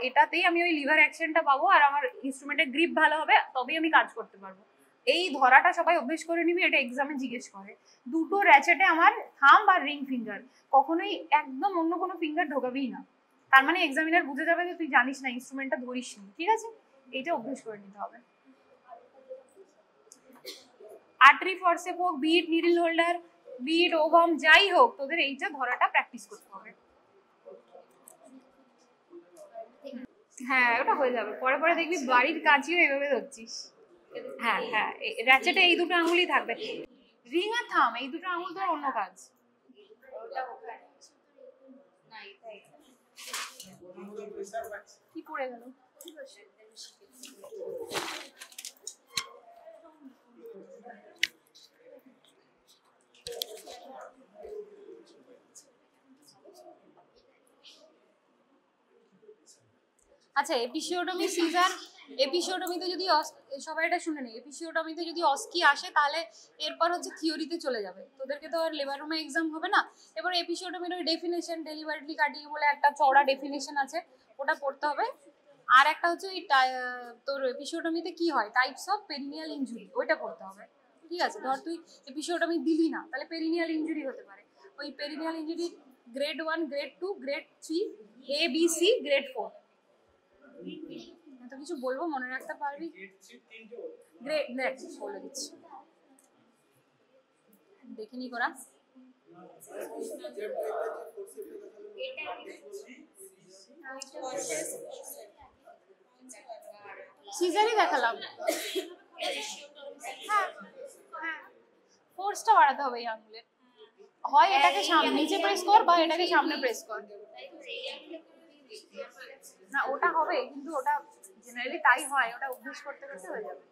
এটাতেই আমি ওই লিভার অ্যাকশনটা পাবো, আর আমার ইনস্ট্রুমেন্টের গ্রিপ ভালো হবে, তবেই আমি কাজ করতে পারবো। এই ধরাটা সবাই অভ্যেস করে নিবি, এটা এক্সামে জিজ্ঞেস করে। দুটো র্যাচেটে আমার থাম আর রিং ফিঙ্গার, কখনোই একদম অন্য কোনো ফিঙ্গার ঢোকাবেই না। তার মানে এক্সামিনার বুঝে যাবে যে তুই জানিস না, ইনস্ট্রুমেন্টটা ধরিস নি, ঠিক আছে। এইটা অভ্যেস করে নিতে হবে। আর্টারি ফরসেপ হোক, be it needle holder, be it ovum, যাই হোক, তোদের এইটা ধরাটা প্র্যাকটিস করতে হবে। হ্যাঁ ওটা হয়ে যাবে, পরে পরে দেখবি বাড়ির কাজও এভাবে ধরছিস। হ্যাঁ হ্যাঁ, র্যাচেটে এই দুটো আঙুলই থাকবে, রিং আর থাম এই দুটো আঙুল তো অন্য কাজ। কি পড়ে গেল? আচ্ছা এপিসিওটমি সিজার, এপিসিওটমিতে যদি সবাই এটা শুনে নেই, এপিসিওটমিতে যদি অস্কি আসে তাহলে এরপর হচ্ছে থিওরিতে চলে যাবে। তোদেরকে তো আর লেবার রুমে এক্সাম হবে না। এবার এপিসিওটমির ওই ডেফিনেশন, ডেলিভারিলি কাটিং বলে একটা চড়া ডেফিনেশন আছে, ওটা পড়তে হবে। আর একটা হচ্ছে ওই তোর এপিসিওটমিতে কি হয়, টাইপস অফ পেরিনিয়াল ইনজুরি, ওইটা পড়তে হবে, ঠিক আছে। ধর তুই এপিসিওটমি দিলি না, তাহলে পেরিনিয়াল ইনজুরি হতে পারে। ওই perineal injury grade 1, grade 2, grade 3, ABC, grade 4। এত কিছু বলবো মনে রাখতে পারবি? গ্রেড দেখ বলে দিচ্ছি, দেখে নি করা। সিজারই দেখালাম। হ্যাঁ হ্যাঁ, ফোর্সটা বাড়াতে হবে এই আঙুলে, হয় এটাকে সামনে নিচে প্রেস কর বা এটাকে সামনে প্রেস কর। না ওটা হবে, কিন্তু ওটা জেনারেলি তাই হয়, ওটা অভ্যাস করতে করতে হয়ে যাবে।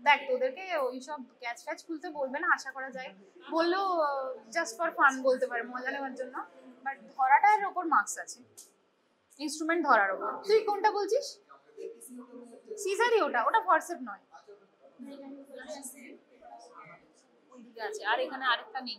দেখ তোদেরকে ওইসব ক্যাচ ফ্যাচ খুলতে বলবে না আশা করা যায়, বললেও জাস্ট ফর ফান বলতে পারে, মজা নেওয়ার জন্য। বাট ধরাটার ওপর মার্কস আছে, ইনস্ট্রুমেন্ট ধরার ওপর। তুই কোনটা বলছিস? সিজারই ওটা, ওটা ফরসেপ নয়। ওইদিকে আছে, আর এখানে আরেকটা নেই।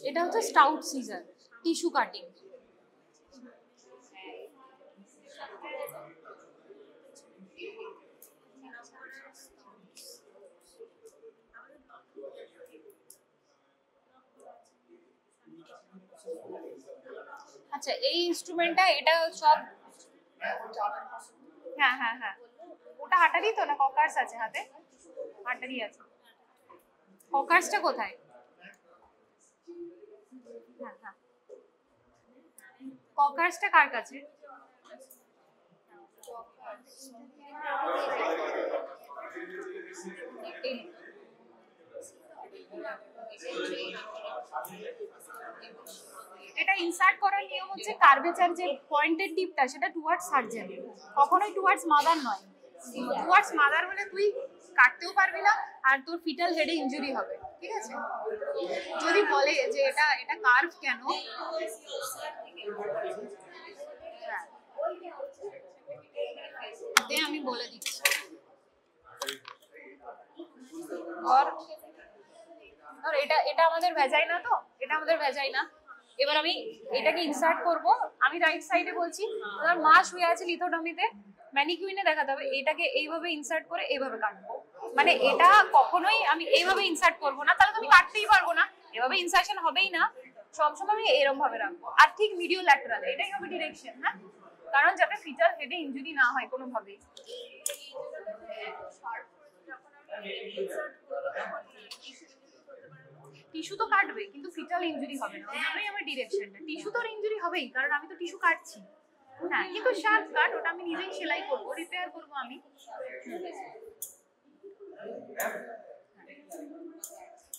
এটা হচ্ছে স্টাউট সিজার, টিস্যু কাটিং। আচ্ছা এই ইনস্ট্রুমেন্টটা, এটা সব, হ্যাঁ হ্যাঁ হ্যাঁ, ওটা হাটারি তো না, ককার্স আছে হাতে, হাটারি আছে। ককার্সটা কোথায়? হ্যাঁ হ্যাঁ, ককার্সটা কার কাছে? এটা ইনসার্ট করার নিয়ম হচ্ছে কার্ভেচার যে পয়েন্টেড টিপটা সেটা টুয়ার্ডস সার্জেন, কখনোই টুয়ার্ডস মাদার নয়। টুয়ার্ডস মাদার হলে তুই কাটতেও পারবি না আর তোর ফিটাল হেডে ইনজুরি হবে, ঠিক আছে? যদি বলে যে এটা এটা কার্ভ কেন, আমি বলে দিচ্ছি। আর এটা এটা আমাদের ভেজাইনা, তো এটা আমাদের ভেজাইনা। এবার আমি এটাকে ইনসার্ট করব, আমি রাইট সাইডে বলছি, আমার মা শুয়ে আছে লিথোটমিতে, ম্যানিকুইনে দেখাতে হবে, এটাকে এইভাবে ইনসার্ট করে এইভাবে কাটবো। মানে এটা কখনোই আমি এইভাবে ইনসার্ট করব না, তাহলে তো আমি কাটতেই পারবো না, এভাবে ইনসার্শন হবেই না। সবসময় আমি এরকম ভাবে রাখবো, আর ঠিক মিডিও ল্যাটারাল, এটাই হবে ডিরেকশন। হ্যাঁ, কারণ যাতে ফিটাল হেডে ইনজুরি না হয় কোনোভাবেই। টিস্যু তো কাটবে কিন্তু ফিটাল ইনজুরি হবে না, ওইভাবেই আমার ডিরেকশনটা। টিস্যু তো ইনজুরি হবেই, কারণ আমি তো টিস্যু কাটছি। হ্যাঁ, কিন্তু শার্প কাট, ওটা আমি নিজেই সেলাই করবো, রিপেয়ার করবো আমি।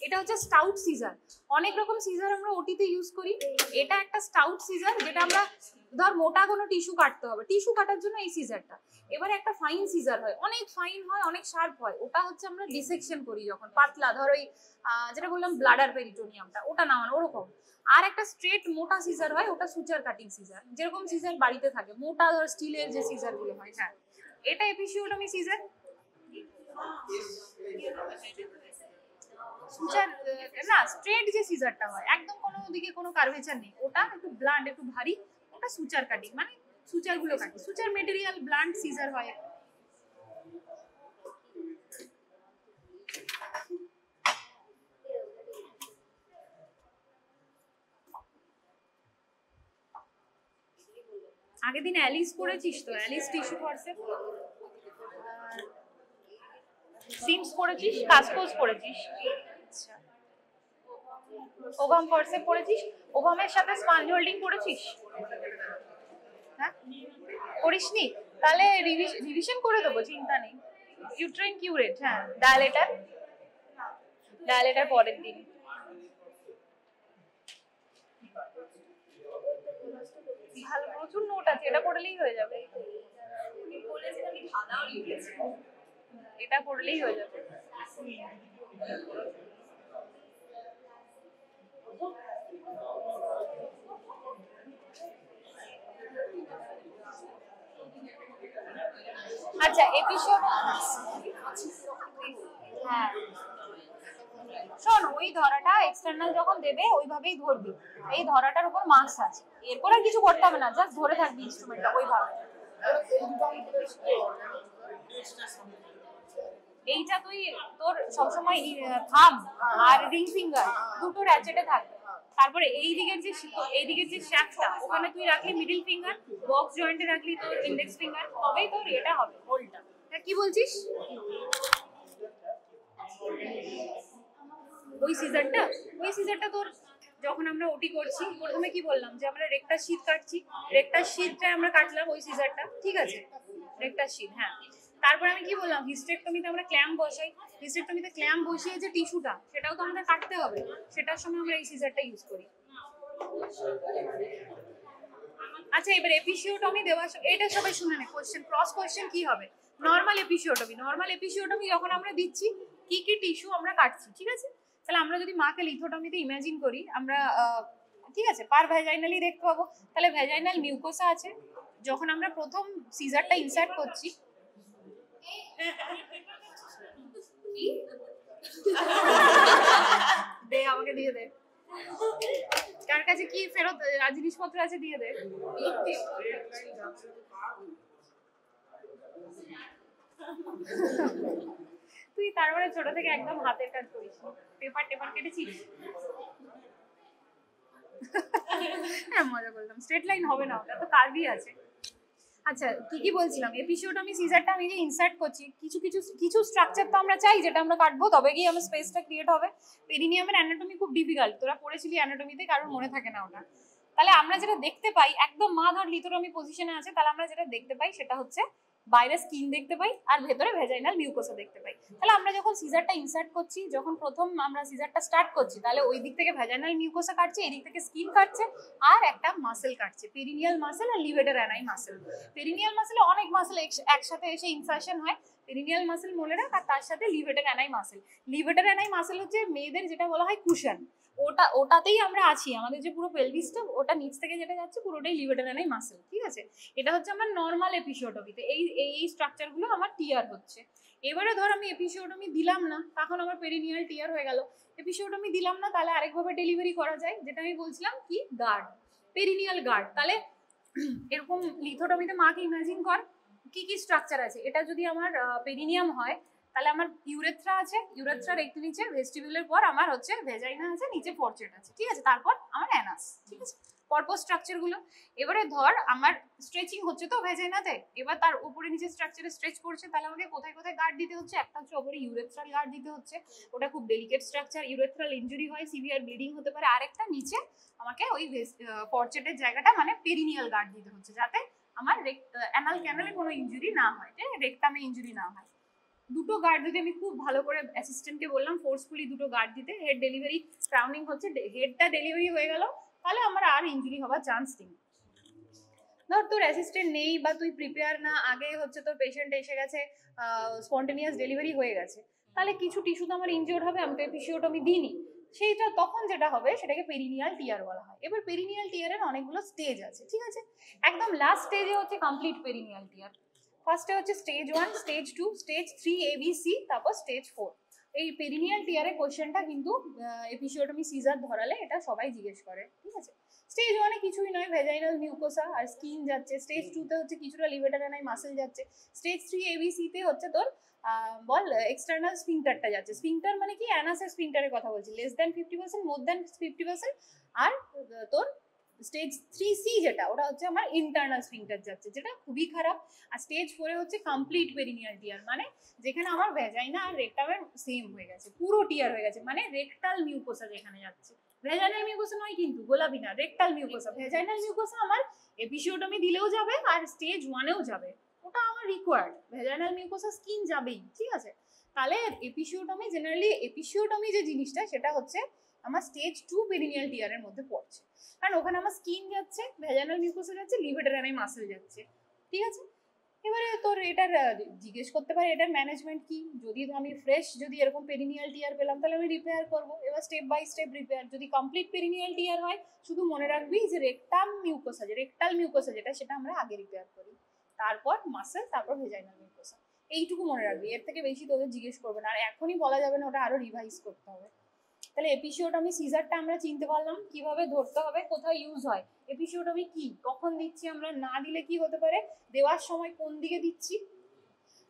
এটা হচ্ছে স্টাউট সিজার। অনেক রকম সিজার আমরা ওটিতে ইউজ করি, এটা একটা স্টাউট সিজার, যেটা আমরা ধর মোটা কোনো টিস্যু কাটতে হবে, টিস্যু কাটার জন্য এই সিজারটা। এবারে একটা ফাইন সিজার হয়, অনেক ফাইন হয়, অনেক শার্প হয়, ওটা হচ্ছে আমরা ডিসেকশন করি যখন পাতলা, ধর ওই যেটা বললাম ব্লাডার পেরিটোনিয়ামটা, ওটা নামানো ওরকম। আর একটা স্ট্রেট মোটা সিজার হয়, ওটা সুচার কাটিং সিজার, যেরকম সিজার বাড়িতে থাকে মোটা, ধর স্টিলের যে সিজার গুলো হয়। হ্যাঁ, এটা এপিসিওটমি সিজার। সুচার না, স্ট্রেট যে সিজারটা হয়, একদম কোনো দিকে কোনো কার্ভেচার নেই, ওটা একটু ব্লান্ট, একটু ভারী, ওটা সুচার কাটিং, মানে সুচার গুলো কাটি, সুচার মেটেরিয়াল ব্লান্ট সিজার হয়। আগের দিন অ্যালিস পড়েছিস তো, অ্যালিস টিস্যু ফরসেপ, সিমস পড়েছিস, কাসকোস পড়েছিস, আচ্ছা ওভাম ফরসেপ পড়েছিস, ওভামের সাথে স্পঞ্জ হোল্ডিং পড়েছিস? হ্যাঁ, করিসনি? তাহলে রিভিশন করে দেবো, চিন্তা নেই। ইউট্রাইন কিউরেট, হ্যাঁ, ডায়ালেটার, ডায়ালেটার পরের দিন। ভালো, প্রচুর নোট আছে, এটা পড়লেই হয়ে যাবে, এটা পড়লেই হয়ে যাবে। আচ্ছা এপিসোড, হ্যাঁ শোন, ওই ধরাটা এক্সটার্নাল যখন দেবে ওইভাবেই ধরবি, এই ধরাটার উপর মার্কস আছে, এরপর আর কিছু করতে হবে না, জাস্ট ধরে থাকবি ইনস্ট্রুমেন্টটা ওইভাবে। এইটা তুই তোর সবসময় থাম আর রিং ফিঙ্গার দুটো র্যাচেটে থাকবে, তারপরে এই দিকের যে শ্যাফটটা ওখানে তুই রাখলি মিডল ফিঙ্গার, বক্স জয়েন্টে রাখলি তোর ইন্ডেক্স ফিঙ্গার, তবেই তোর এটা হবে হোলটা। কি বলছিস? ওই সিজারটা তোর যখন আমরা ওটি করছি প্রথমে কি বললাম যে আমরা রেক্টার শীট কাটছি, রেক্টার শীটটা আমরা কাটলাম ওই সিজারটা, ঠিক আছে, রেক্টার শীট। হ্যাঁ, তারপর আমি কি বললাম হিস্টেক্টমিতে আমরা ক্ল্যাম্প বসাই, হিস্টেক্টমিতে ক্ল্যাম্প বসিয়ে যে টিস্যুটা সেটাও তো আমাদের কাটতে হবে, সেটার সময় আমরা এই সিজারটা ইউজ করি। আচ্ছা, এবার এপিসিওটমি দেওয়া, এটা সবাই শুনে নে। কোশ্চেন, ক্রস কোশ্চেন কি হবে? নর্মাল এপিসিওটমি, নর্মাল এপিসিওটমি যখন আমরা দিচ্ছি কি কি টিস্যু আমরা কাটছি, ঠিক আছে। তাহলে আমরা যদি মাকে লিথোটমিতে ইমাজিন করি, আমরা ঠিক আছে পার ভ্যাজাইনালি দেখতে পাবো। তাহলে ভ্যাজাইনাল মিউকোসা আছে, যখন আমরা প্রথম সিজারটা ইনসার্ট করছি দে আমাকে দিয়ে দে, কার কাছে কি ফেরত জিনিসপত্র আছে দিয়ে দে। তুই তারপরে ছোট থেকে একদম হাতের কাজ করিস, পেপার টেপার কেটেছিস? হ্যাঁ মজা করলাম, স্ট্রেট লাইন হবে না, ওটা তো কার্ভই আছে। আচ্ছা কি কি বলছিলাম, এপিসিওটমি সিজারটা আমি যে ইনসার্ট করছি, কিছু কিছু কিছু স্ট্রাকচার তো আমরা চাই যেটা আমরা কাটবো, তবে গিয়ে আমার স্পেসটা ক্রিয়েট হবে। পেরিনিয়ামের অ্যানাটমি খুব ডিফিকাল্ট, তোরা পড়েছিলি অ্যানাটমিতে, কারোর মনে থাকে না ওটা। তাহলে আমরা যেটা দেখতে পাই, একদম মা ধর লিথোটমি পজিশনে আছে, তাহলে আমরা যেটা দেখতে পাই সেটা হচ্ছে বাইরে স্কিন দেখতে পাই আর ভেতরে ভেজাইনাল মিউকোসা দেখতে পাই। তাহলে আমরা যখন সিজারটা ইনসার্ট করছি, যখন প্রথম আমরা সিজারটা স্টার্ট করছি, তাহলে ওই দিক থেকে ভেজাইনাল মিউকোসা কাটছে, এই দিক থেকে স্কিন কাটছে, আর একটা মাসেল কাটছে, পেরিনিয়াল মাসেল আর লিভেটার অ্যানাই মাসেল। পেরিনিয়াল মাসেলে অনেক মাসেল একসাথে এসে ইনসার্শন হয়, পেরিনিয়াল মাসেল মনে রাখ, আর তার সাথে লিভেটার অ্যানাই মাসেল। লিভেটার অ্যানাই মাসেল হচ্ছে মেয়েদের যেটা বলা হয় কুশন, ওটাতেই আমরা আছি, আমাদের যে পুরো পেলভিসটা ওটা নিচ থেকে যেটা যাচ্ছে পুরোটাই লিভেটার অ্যানাই মাসেল, ঠিক আছে। এটা হচ্ছে আমার নর্মাল এপিসিওটমিতে, এই স্ট্রাকচারগুলো আমার টিয়ার হচ্ছে। এবারে ধর আমি এপিসিওটমি দিলাম না, তখন আমার পেরিনিয়াল টিয়ার হয়ে গেল। এপিসিওটমি দিলাম না, তাহলে আরেকভাবে ডেলিভারি করা যায়, যেটা আমি বলছিলাম কি গার্ড, পেরিনিয়াল গার্ড। তাহলে এরকম লিথোটমিতে মাকে ইমাজিন কর কি কি স্ট্রাকচার আছে। এটা যদি আমার পেরিনিয়াম হয়, তাহলে আমার ইউরেথ্রা আছে, ইউরেথ্রার একটু নিচে ভেস্টিবিউলের পর আমার হচ্ছে ভেজাইনা আছে, নিচে ফরচেট আছে, ঠিক আছে, তারপর আমার অ্যানাস, ঠিক আছে, পরপর স্ট্রাকচার গুলো। এবারে ধর আমার স্ট্রেচিং হচ্ছে তো ভেজাইনাতে, এবার তার উপরে নিচে স্ট্রাকচারে স্ট্রেচ করছে, তাহলে আমাকে কোথায় কোথায় গার্ড দিতে হচ্ছে? একটা হচ্ছে ওপরে ইউরেথ্রাল গার্ড দিতে হচ্ছে, ওটা খুব ডেলিকেট স্ট্রাকচার, ইউরেথ্রাল ইনজুরি হয়, সিভিয়ার ব্লিডিং হতে পারে। আরেকটা নিচে আমাকে ওই ফরচেটের জায়গাটা মানে পেরিনিয়াল গার্ড দিতে হচ্ছে, যাতে আমার অ্যানাল ক্যানালে কোনো ইনজুরি না হয়, রেকটামে ইনজুরি না হয়। দুটো গার্ড যদি আমি খুব ভালো করে অ্যাসিস্ট্যান্টকে বললাম ফোর্সফুলি দুটো গার্ড দিতে, হেড ডেলিভারি ক্রাউনিং হচ্ছে, হেডটা ডেলিভারি হয়ে গেল, তাহলে আমার আর ইনজুরি হওয়ার চান্স নেই। ধর তোর অ্যাসিস্ট্যান্ট নেই বা তুই প্রিপেয়ার না, আগে হচ্ছে তোর পেশেন্ট এসে গেছে, স্পন্টেনিয়াস ডেলিভারি হয়ে গেছে, তাহলে কিছু টিস্যু তো আমার ইনজিওর্ড হবে, আমি তো এপিসিওটমি দিইনি, সেইটা তখন যেটা হবে সেটাকে পেরিনিয়াল টিয়ার বলা হয়। এবার পেরিনিয়াল টিয়ারের অনেকগুলো স্টেজ আছে, ঠিক আছে। একদম লাস্ট স্টেজে হচ্ছে কমপ্লিট পেরিনিয়াল টিয়ার। ফার্স্টে হচ্ছে স্টেজ 1, স্টেজ 2, স্টেজ 3 ABC, তারপর স্টেজ 4। এই পেরিনিয়াল টিয়ারের কোশ্চেনটা কিন্তু এপিসিওটমি সিজার ধরালে এটা সবাই জিজ্ঞেস করে, ঠিক আছে। স্টেজ 1 এ কিছুই নয়, ভেজাইনাল মিউকোসা আর স্কিন যাচ্ছে। স্টেজ 2 তে হচ্ছে কিছুটা লিভেটার অ্যানাই মাসেল যাচ্ছে। স্টেজ 3 ABC তে হচ্ছে তোর বল এক্সটার্নাল স্ফিংটারটা যাচ্ছে। স্ফিংটার মানে কি? অ্যানাসের স্ফিংটারের কথা বলছি, লেস দ্যান 50%, মোর দ্যান 50%। আর তোর স্টেজ 3C যেটা, ওটা হচ্ছে আমার ইন্টারনাল স্ফিংটার যাচ্ছে, যেটা খুবই খারাপ। আর স্টেজ 4 এ হচ্ছে কমপ্লিট পেরিনিয়াল টিয়ার, মানে যেখানে আমার ভ্যাজাইনা আর রেকটামের সেম হয়ে গেছে, পুরো টিয়ার হয়ে গেছে, মানে রেকটাল মিউকোসা যেখানে যাচ্ছে। ভ্যাজাইনাল মিউকোসা নয় কিন্তু, গোলাপি না, রেকটাল মিউকোসা। ভ্যাজাইনাল মিউকোসা আমার এপিসিওটমি দিলেও যাবে আর স্টেজ 1 এও যাবে, ওটা আমার রিকোয়ার্ড। ভ্যাজাইনাল মিউকোসা স্কিন যাবেই, ঠিক আছে। তাহলে এপিসিওটমি জেনারেলি, এপিসিওটমি যে জিনিসটা সেটা হচ্ছে আমার স্টেজ 2 পেরিনিয়াল টিয়ারের মধ্যে পড়ছে, কারণ ওখানে আমার স্কিন যাচ্ছে, ভ্যাজাইনাল মিউকোসা যাচ্ছে, লিভেটার অ্যানাই মাসেল যাচ্ছে, ঠিক আছে। এবারে তোর এটার জিজ্ঞেস করতে পারে এটার ম্যানেজমেন্ট কি। যদি আমি ফ্রেশ যদি এরকম পেরিনিয়াল টিয়ার পেলাম, তাহলে আমি রিপেয়ার করবো। এবার স্টেপ বাই স্টেপ রিপেয়ার। যদি কমপ্লিট পেরিনিয়াল টিয়ার হয়, শুধু মনে রাখবি যে রেকটাল মিউকোসা যেটা, সেটা আমরা আগে রিপেয়ার করি, তারপর মাসেল, তারপর ভেজাইনাল মিউকোসা। এইটুকু মনে রাখবি, এর থেকে বেশি তোদের জিজ্ঞেস করবে না, আর এখনই বলা যাবে না, ওটা আরো রিভাইজ করতে হবে। তাহলে এপিসিওটমি সিজারটা আমরা চিনতে পারলাম, কিভাবে ধরতে হবে, কোথায় ইউজ হয়, এপিসিওটমি কি, কখন দিচ্ছি আমরা, না দিলে কি হতে পারে, দেওয়ার সময় কোন দিকে দিচ্ছি,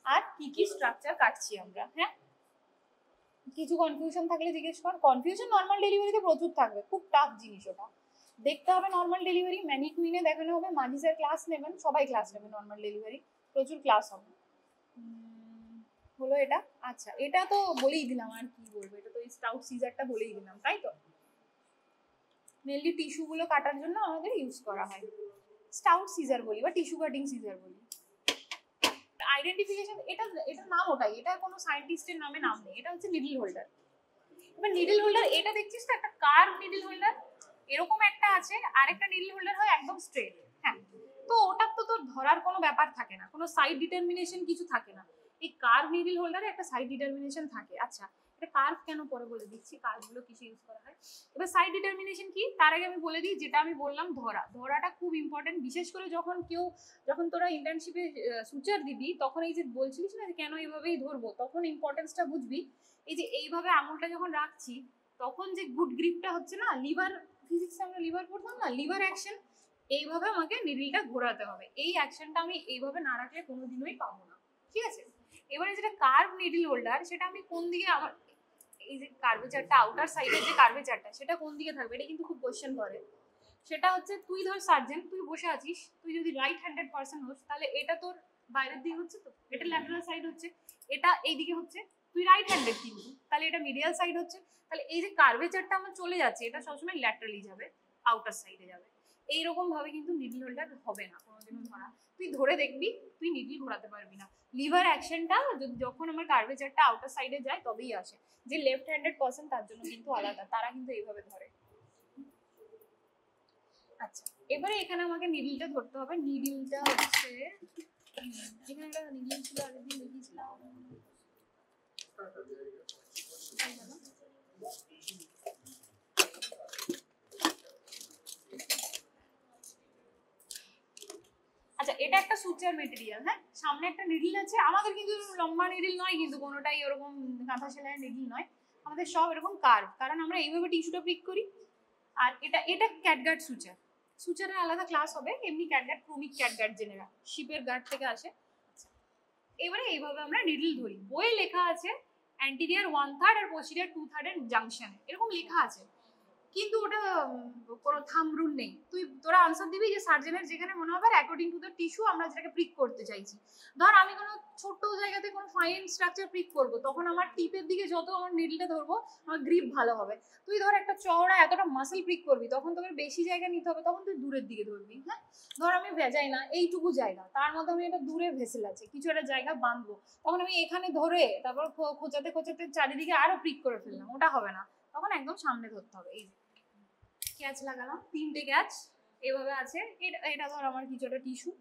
আর কি কি স্ট্রাকচার কাটছি আমরা। হ্যাঁ, কিছু কনফিউশন থাকলে জিজ্ঞেস কর। কনফিউশন নর্মাল ডেলিভারিতে প্রচুর থাকবে, খুব টাফ জিনিস ওটা। দেখতে হবে নর্মাল ডেলিভারি, ম্যানিকুইনে দেখানো হবে, মাঝি স্যার ক্লাস নেবেন, সবাই ক্লাস নেবেন নর্মাল ডেলিভারি, প্রচুর ক্লাস হবে। হলো এটা। আচ্ছা, এটা তো বলেই দিলাম, আর কি বলবো, এটা তো স্টাউট সিজারটা বলেই দিলাম, তাই তো। মেনলি টিস্যুগুলো কাটার জন্য আমাদের ইউজ করা হয়। স্টাউট সিজার বলি বা টিস্যু কাটিং সিজার বলি। আইডেন্টিফিকেশন এটা এটা নাম ওটাই, এটা কোনো সায়েন্টিস্টের নামে নাম নেই, এটা হচ্ছে নিডল হোল্ডার। এবার নিডল হোল্ডার এটা দেখছিস তো একটা কার্ভ নিডল হোল্ডার, এরকম একটা আছে, আরেকটা নিডল হোল্ডার হয় একদম স্ট্রেট। হ্যাঁ, তো ওটার তো তোর ধরার কোনো ব্যাপার থাকে না, কোনো সাইড ডিটারমিনেশন কিছু থাকে না। এই কার্ভ নিডল হোল্ডারে একটা সাইড ডিটারমিনেশন থাকে। আচ্ছা, এটা কার্ভ কেন পরে বলে দিচ্ছি, কার্ভগুলো কিসে ইউজ করা হয়। এবার সাইড ডিটারমিনেশন কি তার আগে আমি বলে দিই, যেটা আমি বললাম ধরাটা খুব ইম্পর্টেন্ট, বিশেষ করে যখন তোরা ইন্টার্নশিপে সুচার দিবি তখন এই যে বলছিলিস না যে কেন এইভাবেই ধরবো, তখন ইম্পর্টেন্সটা বুঝবি। এই যে এইভাবে আঙুলটা যখন রাখছি তখন যে গুড গ্রিপটা হচ্ছে না, লিভার ফিজিক্সে আমরা লিভার পড়তাম না, লিভার অ্যাকশন, এইভাবে আমাকে নিডলটা ঘোরাতে হবে। এই অ্যাকশনটা আমি এইভাবে না রাখলে কোনোদিনই পাবো না, ঠিক আছে। এবারে যেটা কার্ভ নিডল হোল্ডার, সেটা আমি কোন দিকে, আমার এই যে কার্ভেচারটা আউটার সাইডের যে কার্ভেচারটা সেটা কোন দিকে থাকবে, এটা কিন্তু খুব কোশ্চেন করে। সেটা হচ্ছে তুই ধর সার্জেন, তুই বসে আছিস, তুই যদি রাইট হ্যান্ডেড পার্সন হোস তাহলে এটা তোর বাইরের দিকে হচ্ছে, তো এটা ল্যাটারাল সাইড হচ্ছে, এটা এইদিকে হচ্ছে, তুই রাইট হ্যান্ডেড কিন্তু তাহলে এটা মিডিয়াল সাইড হচ্ছে। তাহলে এই যে কার্ভেচারটা আমার চলে যাচ্ছে এটা সবসময় ল্যাটারালি যাবে, আউটার সাইডে যাবে। এইরকম ভাবে কিন্তু নিডল হোল্ডার হবে না কোনোদিনও ধরা, তুই ধরে দেখবি তুই নিডল ঘোরাতে পারবি না। লিভার অ্যাকশনটা যখন আমার কার্ভেচারটা আউটার সাইডে যায় তবেই আসে। যে লেফট হ্যান্ডেড পার্সন তার জন্য কিন্তু আলাদা, তারা কিন্তু এইভাবে ধরে। আচ্ছা, এবারে এখানে আমাকে নিডলটা ধরতে হবে। নিডলটা হচ্ছে এখানে একটা নিডল ছিল, আগের দিন দেখিয়েছিলাম। আচ্ছা, এটা একটা সুচার মেটেরিয়াল। হ্যাঁ, সামনে একটা নিডল আছে, আমাদের কিন্তু লম্বা নিডল নয়, কিন্তু কোনোটাই ওরকম কাঁথা সেলাইয়ের নিডল নয়, আমাদের সব এরকম কার্ভ, কারণ আমরা এইভাবে টিস্যুটা প্রিক করি। আর এটা ক্যাটগার্ড সুচার, সুচারের আলাদা ক্লাস হবে, এমনি ক্যাটগার্ড, ক্রমিক ক্যাটগার্ড জেনেরা শিপের গার্ড থেকে আসে। এবারে এইভাবে আমরা নিডল ধরি। বইয়ে লেখা আছে অ্যান্টিরিয়ার 1/3 আর পোস্টিরিয়ার 2/3 এর জাংশনে, এরকম লেখা আছে, কিন্তু ওটা কোনো থাম রুল নেই। তোরা আনসার দিবি যে সার্জেনের যেখানে মনে হবে অ্যাকর্ডিং টু দ্য টিস্যু আমরা যেটাকে প্রিক করতে চাইছি। ধর আমি কোনো ছোট জায়গাতে কোনো ফাইন স্ট্রাকচার প্রিক করবো, তখন আমার টিপের দিকে যত আমার নিডলটা ধরবো আমার গ্রিপ ভালো হবে। তুই ধর একটা চওড়া এতটা মাসেল প্রিক করবি, তখন তোকে বেশি জায়গা নিতে হবে, তখন তুই দূরের দিকে ধরবি। হ্যাঁ, ধর আমি ভেজাই না এইটুকু জায়গা, তার মধ্যে আমি একটা দূরে ভেসেল আছে, কিছু একটা জায়গা বাঁধবো, তখন আমি এখানে ধরে তারপর খোঁচাতে খোঁচাতে চারিদিকে আরো প্রিক করে ফেললাম, ওটা হবে না, তখন একদম সামনে ধরতে হবে। এই ক্যাচ লাগালাম, 3টে ক্যাচ এভাবে আছে। এটা ধর আমার কিছু একটা টিস্যু,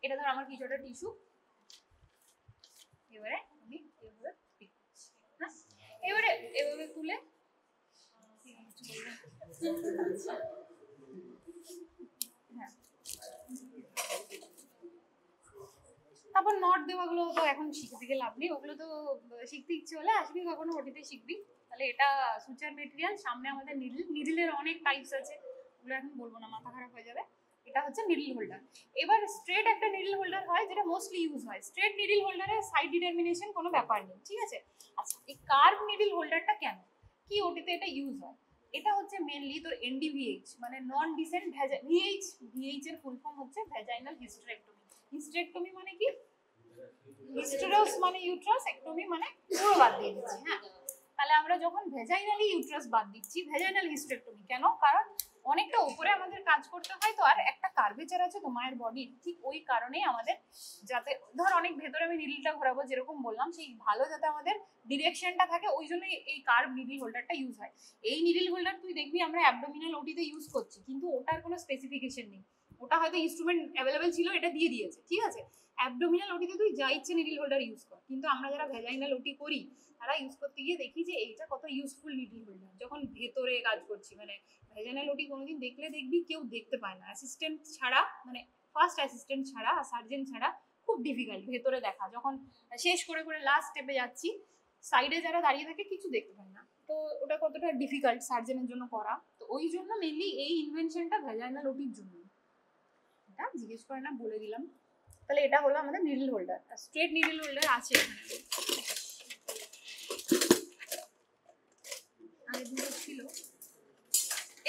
এটা ধর আমার কিছু একটা টিস্যু, এবারে আমি এভাবে পিক করছি। হ্যাঁ, এবারে এভাবে তুলে হ্যাঁ, তারপর নট দেওয়াগুলো তো এখন শিখতে গেলে লাভ নেই, ওগুলো তো শিখতে ইচ্ছে হলে আসবি কখনো ওটিতে শিখবি। তাহলে এটা সুচার মেটেরিয়াল, সামনে আমাদের নিডলের অনেক টাইপস আছে, ওগুলো এখন বলবো না, মাথা খারাপ হয়ে যাবে। এটা হচ্ছে নিডল হোল্ডার। এবার স্ট্রেট একটা নিডল হোল্ডার হয় যেটা মোস্টলি ইউজ হয়। স্ট্রেট নিডল হোল্ডারে সাইড ডিটারমিনেশন কোনো ব্যাপার নেই, ঠিক আছে। আচ্ছা, এই কার্ভ নিডল হোল্ডারটা কেন, কি ওটিতে এটা ইউজ হয়? এটা হচ্ছে মেনলি তোর এনডিভিএইচ মানে নন ডিসেন্ট ভিএইচ, ভিএইচ এর ফুল ফর্ম হচ্ছে ভ্যাজাইনাল হিস্টেরেক্টমি। হিস্টেরেক্টমি মানে কি? হিস্টেরস মানে ইউট্রাস, একটমি মানে পুরো বাদ দিয়ে দিচ্ছি। হ্যাঁ, তাহলে আমরা যখন ভেজাইনালি ইউট্রাস বাদ দিচ্ছি, ভেজাইনাল হিস্টেরেক্টমি কেন? কারণ অনেকটা উপরে আমাদের কাজ করতে হয়, তো আর একটা কার্ভেচার আছে তো মায়ের বডির, ঠিক ওই কারণেই আমাদের, যাতে ধর অনেক ভেতরে আমি নিডলটা ঘোরাবো যেরকম বললাম, সেই ভালো যাতে আমাদের ডিরেকশনটা থাকে, ওই জন্যই এই কার্ভ নিডল হোল্ডারটা ইউজ হয়। এই নিডল হোল্ডার তুই দেখবি আমরা অ্যাবডোমিনাল ওটিতে ইউজ করছি, কিন্তু ওটার কোনো স্পেসিফিকেশন নেই, ওটা হয়তো ইনস্ট্রুমেন্ট অ্যাভেলেবেল ছিল এটা দিয়ে দিয়েছে, ঠিক আছে। অ্যাবডোমিনাল ওটিতে তুই যা ইচ্ছে নিডল হোল্ডার ইউজ কর, কিন্তু আমরা যারা ভ্যাজাইনাল ওটি করি তারা ইউজ করতে গিয়ে দেখি যে এইটা কত ইউজফুল নিডল হোল্ডার, যখন ভেতরে কাজ করছি। মানে ভ্যাজাইনাল ওটি কোনোদিন দেখলে দেখবি কেউ দেখতে পায় না, অ্যাসিস্ট্যান্ট ছাড়া, মানে ফার্স্ট অ্যাসিস্ট্যান্ট ছাড়া আর সার্জেন ছাড়া খুব ডিফিকাল্ট ভেতরে দেখা। যখন শেষ করে করে লাস্ট স্টেপে যাচ্ছি, সাইডে যারা দাঁড়িয়ে থাকে কিছু দেখতে পায় না, তো ওটা কতটা ডিফিকাল্ট সার্জেনের জন্য করা। তো ওই জন্য মেনলি এই ইনভেনশনটা ভ্যাজাইনাল ওটির জন্য। এটা জিজ্ঞেস করে না, বলে দিলাম। তাহলে এটা হলো আমাদের needle holder. Straight needle holder আছে এখানে, আগে দুটো ছিল।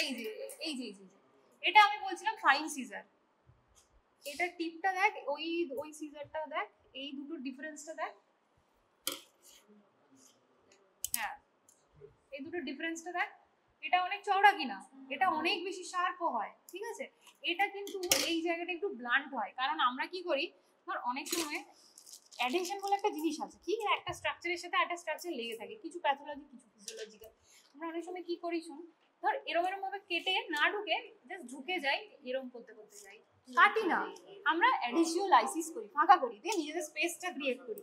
এই যে এই যে এটা আমি বলছিলাম ফাইন সিজার, এটা টিপটা দেখ, ওই ওই সিজারটা দেখ, এই দুটো ডিফারেন্সটা দেখ। হ্যাঁ, এই দুটো ডিফারেন্সটা দেখ। এটা অনেক চওড়া কিনা, এটা অনেক বেশি শার্পও হয়, ঠিক আছে। এটা কিন্তু এই জায়গাটা একটু ব্লান্ট হয়, কারণ আমরা কি করি, ধর অনেক সময় অ্যাডহেশন বলে একটা জিনিস আছে, কি একটা স্ট্রাকচারের সাথে একটা স্ট্রাকচার লেগে থাকে, কিছু প্যাথোলজি কিছু ফিজিওলজিক্যাল। আমরা অনেক সময় কি করি শুন, ধর এরম এরম ভাবে কেটে না ঢুকে জাস্ট ঢুকে যাই, এরম করতে করতে যাই, কাটি না, আমরা অ্যাডিশিওলাইসিস করি, ফাঁকা করি, দিয়ে নিজেদের স্পেসটা ক্রিয়েট করি।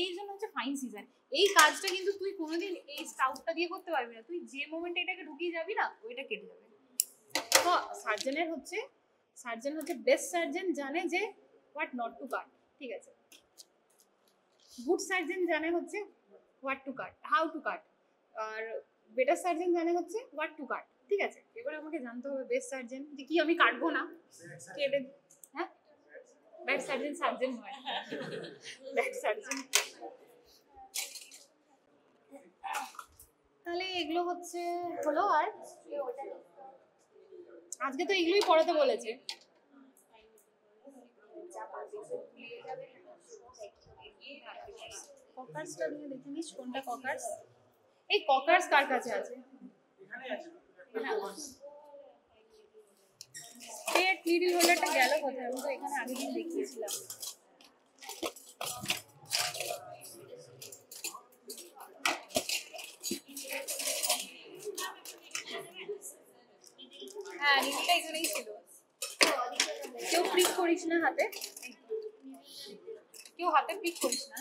এই জন্য হচ্ছে ফাইন সিজার। এই কাজটা কিন্তু তুই কোনোদিন এই স্টাউটটা দিয়ে করতে পারবি না, তুই যে মোমেন্টে এটাকে ঢুকিয়ে যাবি না, ওইটা কেটে যাবে। তো সার্জন হচ্ছে বেস্ট সার্জন, জানে যে হোয়াট নট টু কাট, ঠিক আছে। গুড সার্জন জানে হচ্ছে what to cut, how to cut, আর বেটার সার্জন জানে হচ্ছে হোয়াট টু কাট, ঠিক আছে। এবার আমাকে জানতে হবে বেস্ট সার্জন যে কি আমি কাটবো না, কেটে, হ্যাঁ ব্যাড সার্জন সার্জন হয়, ব্যাড সার্জন। তাহলে এগুলো হচ্ছে হলো। আর আজকে তো এগুলোই পড়াতে বলেছে। ককার্সটা নিয়ে দেখে নিস কোনটা ককার্স। এই ককার্স কার কাছে আছে? স্ট্রেট মিডল হোল্ডারটা গেল কোথায়? আমি তো এখানে আগের দিন দেখিয়েছিলাম। হ্যাঁ নিডলটা এখানেই ছিল। কেউ প্রিক করিস না হাতে, কেউ হাতে প্রিক করিস না।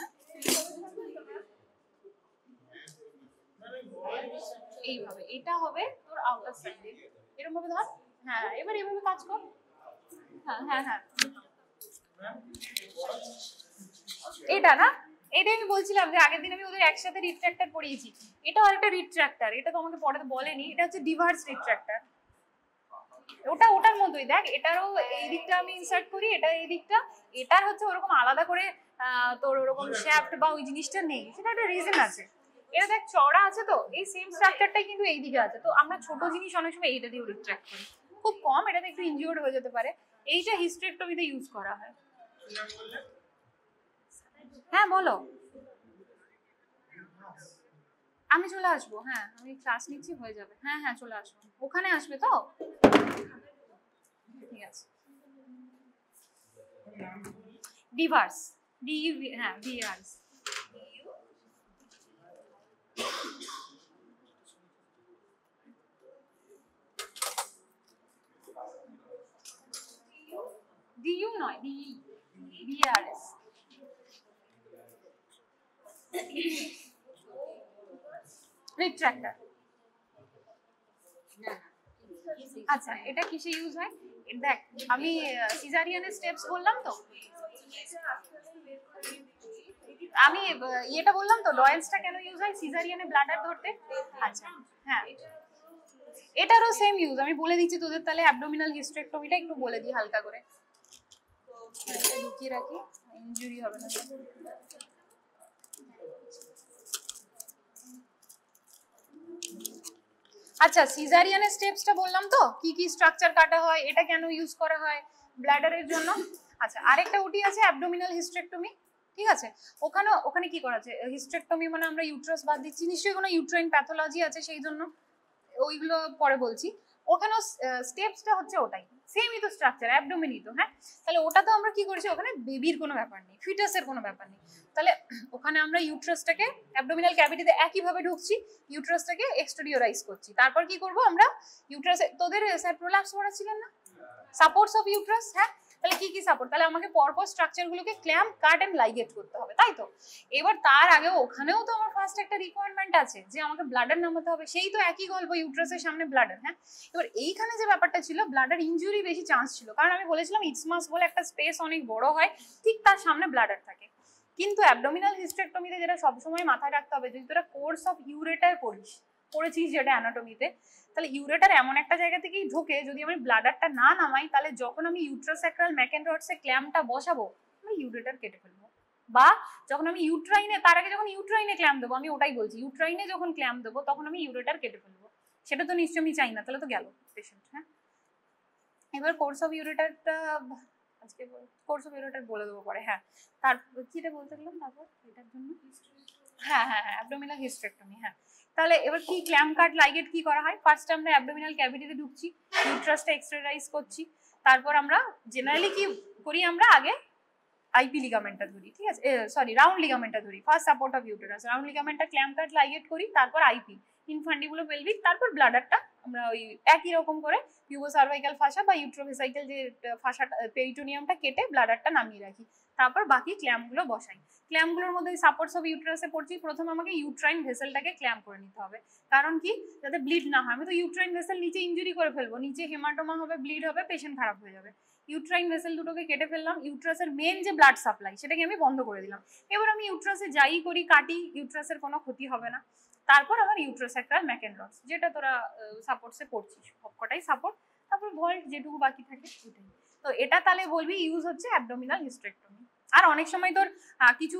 এইভাবে এটা হবে তোর আউটার সাইডে, এরকম ভাবে ধর। হ্যাঁ এবার এভাবে কাজ কর। হ্যাঁ হ্যাঁ হ্যাঁ এটা না, এটাই আমি বলছিলাম যে আগের দিন আমি ওদের একসাথে রিট্রাক্টর পড়িয়েছি। এটাও একটা রিট্রাক্টর, এটা তো আমাকে পড়াতে বলেনি, এটা হচ্ছে ডিভার্স রিট্রাক্টর। ওটা ওটার মতোই দেখ, এটারও এই দিকটা আমি ইনসার্ট করি, এটা এই দিকটা, এটার হচ্ছে ওরকম আলাদা করে তোর ওরকম শ্যাফট বা ওই জিনিসটা নেই, সেটা একটা রিজন আছে। এটা দেখ চওড়া আছে, তো এই সেম স্ট্রাকচারটাই কিন্তু এই দিকে আছে, তো আমরা ছোট জিনিস অনেক সময় এইটা দিয়ে রিট্রাক্ট করি, খুব কম, এটাতে একটু ইনজিওর্ড হয়ে যেতে পারে। এইটা হিস্টেরেক্টমিতে ইউজ করা হয়। হ্যাঁ বলো। আমি চলে আসবো, হ্যাঁ আমি ক্লাস নিচ্ছি, হয়ে যাবে। হ্যাঁ হ্যাঁ চলে আসবো, ওখানে আসবে তো, ঠিক আছে। ডিভার্স, ডি হ্যাঁ ভিআরস। ডিইউ নয়, ডিই, ভিআরএস। রিট্রাক্টর। আচ্ছা এটা কিসে ইউজ হয় দেখ, আমি সিজারিয়ানের স্টেপস বললাম তো, আমি এটা বললাম তো ডয়েলসটা কেন ইউজ হয় সিজারিয়ানে ব্লাডার ধরতে। আচ্ছা হ্যাঁ এটারও সেম ইউজ, আমি বলে দিচ্ছি তোদের, তাহলে অ্যাবডোমিনাল হিস্টেরেক্টমিটা একটু বলে দিই হালকা করে, এটা লুকিয়ে রাখি, ইনজুরি হবে না। আচ্ছা সিজারিয়ানের স্টেপসটা বললাম তো, কি কি স্ট্রাকচার কাটা হয়, এটা কেন ইউজ করা হয় ব্ল্যাডারের জন্য। আচ্ছা আরেকটা ওটি আছে অ্যাবডোমিনাল হিস্টেরেক্টমি, ঠিক আছে। ওখানে কি করা আছে, হিস্টেরেক্টমি মানে আমরা ইউট্রাস বাদ দিচ্ছি, নিশ্চয়ই কোনো ইউট্রাইন প্যাথোলজি আছে সেই জন্য, ওইগুলো পরে বলছি। ওখানেও স্টেপসটা হচ্ছে ওটাই, সেমই তো স্ট্রাকচার, অ্যাবডোমিনই তো, হ্যাঁ। তাহলে ওটা তো আমরা কি করছি, ওখানে বেবির কোনো ব্যাপার নেই, ফিটাসের কোনো ব্যাপার নেই, তাহলে ওখানে আমরা ইউট্রাসটাকে অ্যাবডোমিনাল ক্যাভিটিতে একইভাবে ঢুকছি, ইউট্রাসটাকে এক্সটেরিয়রাইজ করছি। তারপর কি করব আমরা, ইউট্রাসে তোদের স্যার প্রোল্যাপস পড়াচ্ছিলেন না, সাপোর্টস অফ ইউট্রাস, হ্যাঁ। তাহলে কি কি সাপোর্ট, তাহলে আমাকে পরপর স্ট্রাকচারগুলোকে ক্ল্যাম্প, কাট এন্ড লাইগেট করতে হবে, তাই তো। এবার তার আগে ওখানেও তো আমার ফার্স্ট একটা রিকোয়ারমেন্ট আছে যে আমাকে ব্লাডার নামাতে হবে, সেই তো একই গল্প, ইউট্রাসের সামনে ব্লাডার, হ্যাঁ। এবার এইখানে যে ব্যাপারটা ছিল, ব্লাডার ইনজুরি বেশি চান্স ছিল, কারণ আমি বলেছিলাম ইসমাস বলে একটা স্পেস অনেক বড় হয়, ঠিক তার সামনে ব্লাডার থাকে। কিন্তু অ্যাবডোমিনাল হিস্টেরেক্টমিতে যেটা সবসময় মাথায় রাখতে হবে, যদি তোরা কোর্স অফ ইউরেটার পড়েছিস যেটা অ্যানাটমিতে, তাহলে ইউরেটার এমন একটা জায়গা থেকেই ঢোকে, যদি আমি ব্লাডারটা না নামাই, তাহলে যখন আমি ইউট্রাস্যাক্রাল ম্যাকেনরডসে ক্ল্যাম্পটা বসাবো, আমি ইউরেটার কেটে ফেলবো। বা যখন আমি ইউট্রাইনে, তার আগে যখন ইউট্রাইনে ক্ল্যাম্প দেবো, আমি ওটাই বলছি, ইউট্রাইনে যখন ক্ল্যাম্প দেবো তখন আমি ইউরেটার কেটে ফেলবো, সেটা তো নিশ্চয়ই আমি চাই না, তাহলে তো গেল পেশেন্ট, হ্যাঁ। এবার কোর্স অফ ইউরেটারটা আজকে কোর্স অফ ইউরেটার বলে দেবো পরে, হ্যাঁ। তার কিটা বলতে গেলাম তারপর এটার জন্য, হ্যাঁ হ্যাঁ হ্যাঁ অ্যাবডোমিনাল হিস্টেরেক্টমি, হ্যাঁ। তাহলে এবার কি ক্ল্যাম কাট লাইগেট কি করা হয়? ফার্স্ট আমরা অ্যাবডোমিনাল ক্যাভিটিতে ঢুকছি, ইউট্রাসটা এক্সট্রাসাইজ করছি, তারপর আমরা জেনারেলি কি করি, আমরা আগে আইপি লিগামেন্টটা ধরি, ঠিক আছে, সরি রাউন্ড লিগামেন্টটা ধরি, first support of uterus, round লিগামেন্টটা ক্ল্যাম কাট লাইগেট করি, তারপর আইপি ইনফান্ডিবুলো পেলভিক, তারপর ব্লাডারটা আমরা ওই একই রকম করে পিউবোসার্ভাইকাল ফাসা বা ইউট্রোভেসাইকাল যে ফাসাটা পেরিটোনিয়ামটা কেটে ব্লাডারটা নামিয়ে রাখি, তারপর বাকি ক্ল্যাম্পগুলো বসাই। ক্ল্যাম্পগুলোর মধ্যে সাপোর্টস অফ ইউটেরাসে পড়ছি, প্রথমে আমাকে ইউট্রাইন ভেসেলটাকে ক্ল্যাম্প করে নিতে হবে, কারণ কি যাতে ব্লিড না হয়। আমি তো ইউট্রাইন ভেসেল নিচে ইনজুরি করে ফেলবো, নিচে হেমাটোমা হবে, ব্লিড হবে, পেশেন্ট খারাপ হয়ে যাবে। ইউট্রাইন ভেসেল দুটোকে কেটে ফেললাম, ইউট্রাসের মেন যে ব্লাড সাপ্লাই সেটাকে আমি বন্ধ করে দিলাম। এবার আমি ইউট্রাসে যাই করি কাটি, ইউট্রাসের কোনো ক্ষতি হবে না। তারপর আমার ইউট্রোস্যাক্রাল ম্যাকেনরস, যেটা তোরা সাপোর্টসে পড়ছিস সবকটাই সাপোর্ট, তারপর ভল্ট যেটুকু বাকি থাকে ওটাই। তো এটা তাহলে বলবি ইউজ হচ্ছে অ্যাবডোমিনাল হিস্টেরেক্টমি। আর অনেক সময় তোর কিছু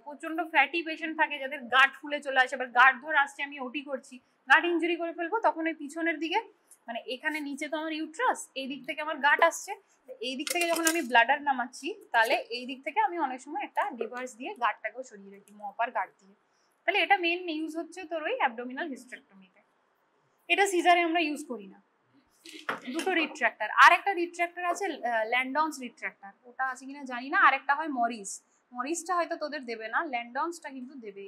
প্রচন্ড ফ্যাটি পেশেন্ট থাকে যাদের গার্ড ফুলে চলে আসে, এবার গার্ড ধর আসছে, আমি ওটি করছি, গার্ড ইঞ্জুরি করে ফেলবো, তখন ওই পিছনের দিকে মানে এখানে নিচে তো আমার ইউট্রাস, এই দিক থেকে আমার গার্ড আসছে, এই দিক থেকে যখন আমি ব্লাডার নামাচ্ছি, তাহলে এই দিক থেকে আমি অনেক সময় একটা ডিভার্স দিয়ে গার্ডটাকেও সরিয়ে রাখি, মপার গার্ড দিয়ে। তাহলে এটা মেন ইউজ হচ্ছে তোর ওই অ্যাবডোমিনাল হিস্টেরেক্টমিতে। এটা সিজারে আমরা ইউজ করি না। দুটো রিট্র্যাক্টর, আর একটা রিট্র্যাক্টর আছে ল্যান্ডন্স রিট্র্যাক্টর, ওটা আছে কিনা জানি না, আর একটা হয় মরিস, মরিসটা হয়তো তোদের দেবে না, ল্যান্ডন্সটা কিন্তু দেবে।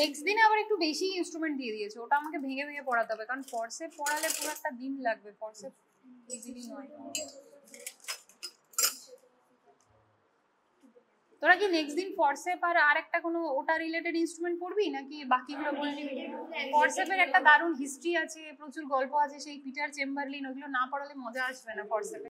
নেক্সট দিনে আবার একটু বেশি ইনস্ট্রুমেন্ট দিয়ে দিয়েছে, ওটা আমাকে ভেঙে ভেঙে পড়াতে হবে, কারণ ফর্সে পড়ালে পুরো একটা দিন লাগবে, ফর্সে ইজিলি নয়। তোরা কি নেক্সট দিন ফরসেপ আর একটা কোনো ওটা রিলেটেড ইনস্ট্রুমেন্ট পড়বি নাকি বাকিগুলো বলে নিবি? ফরসেপের একটা দারুণ হিস্ট্রি আছে, প্রচুর গল্প আছে, সেই পিটার চেম্বারলিন, ওগুলো না পড়ালে মজা আসবে না ফরসেপে।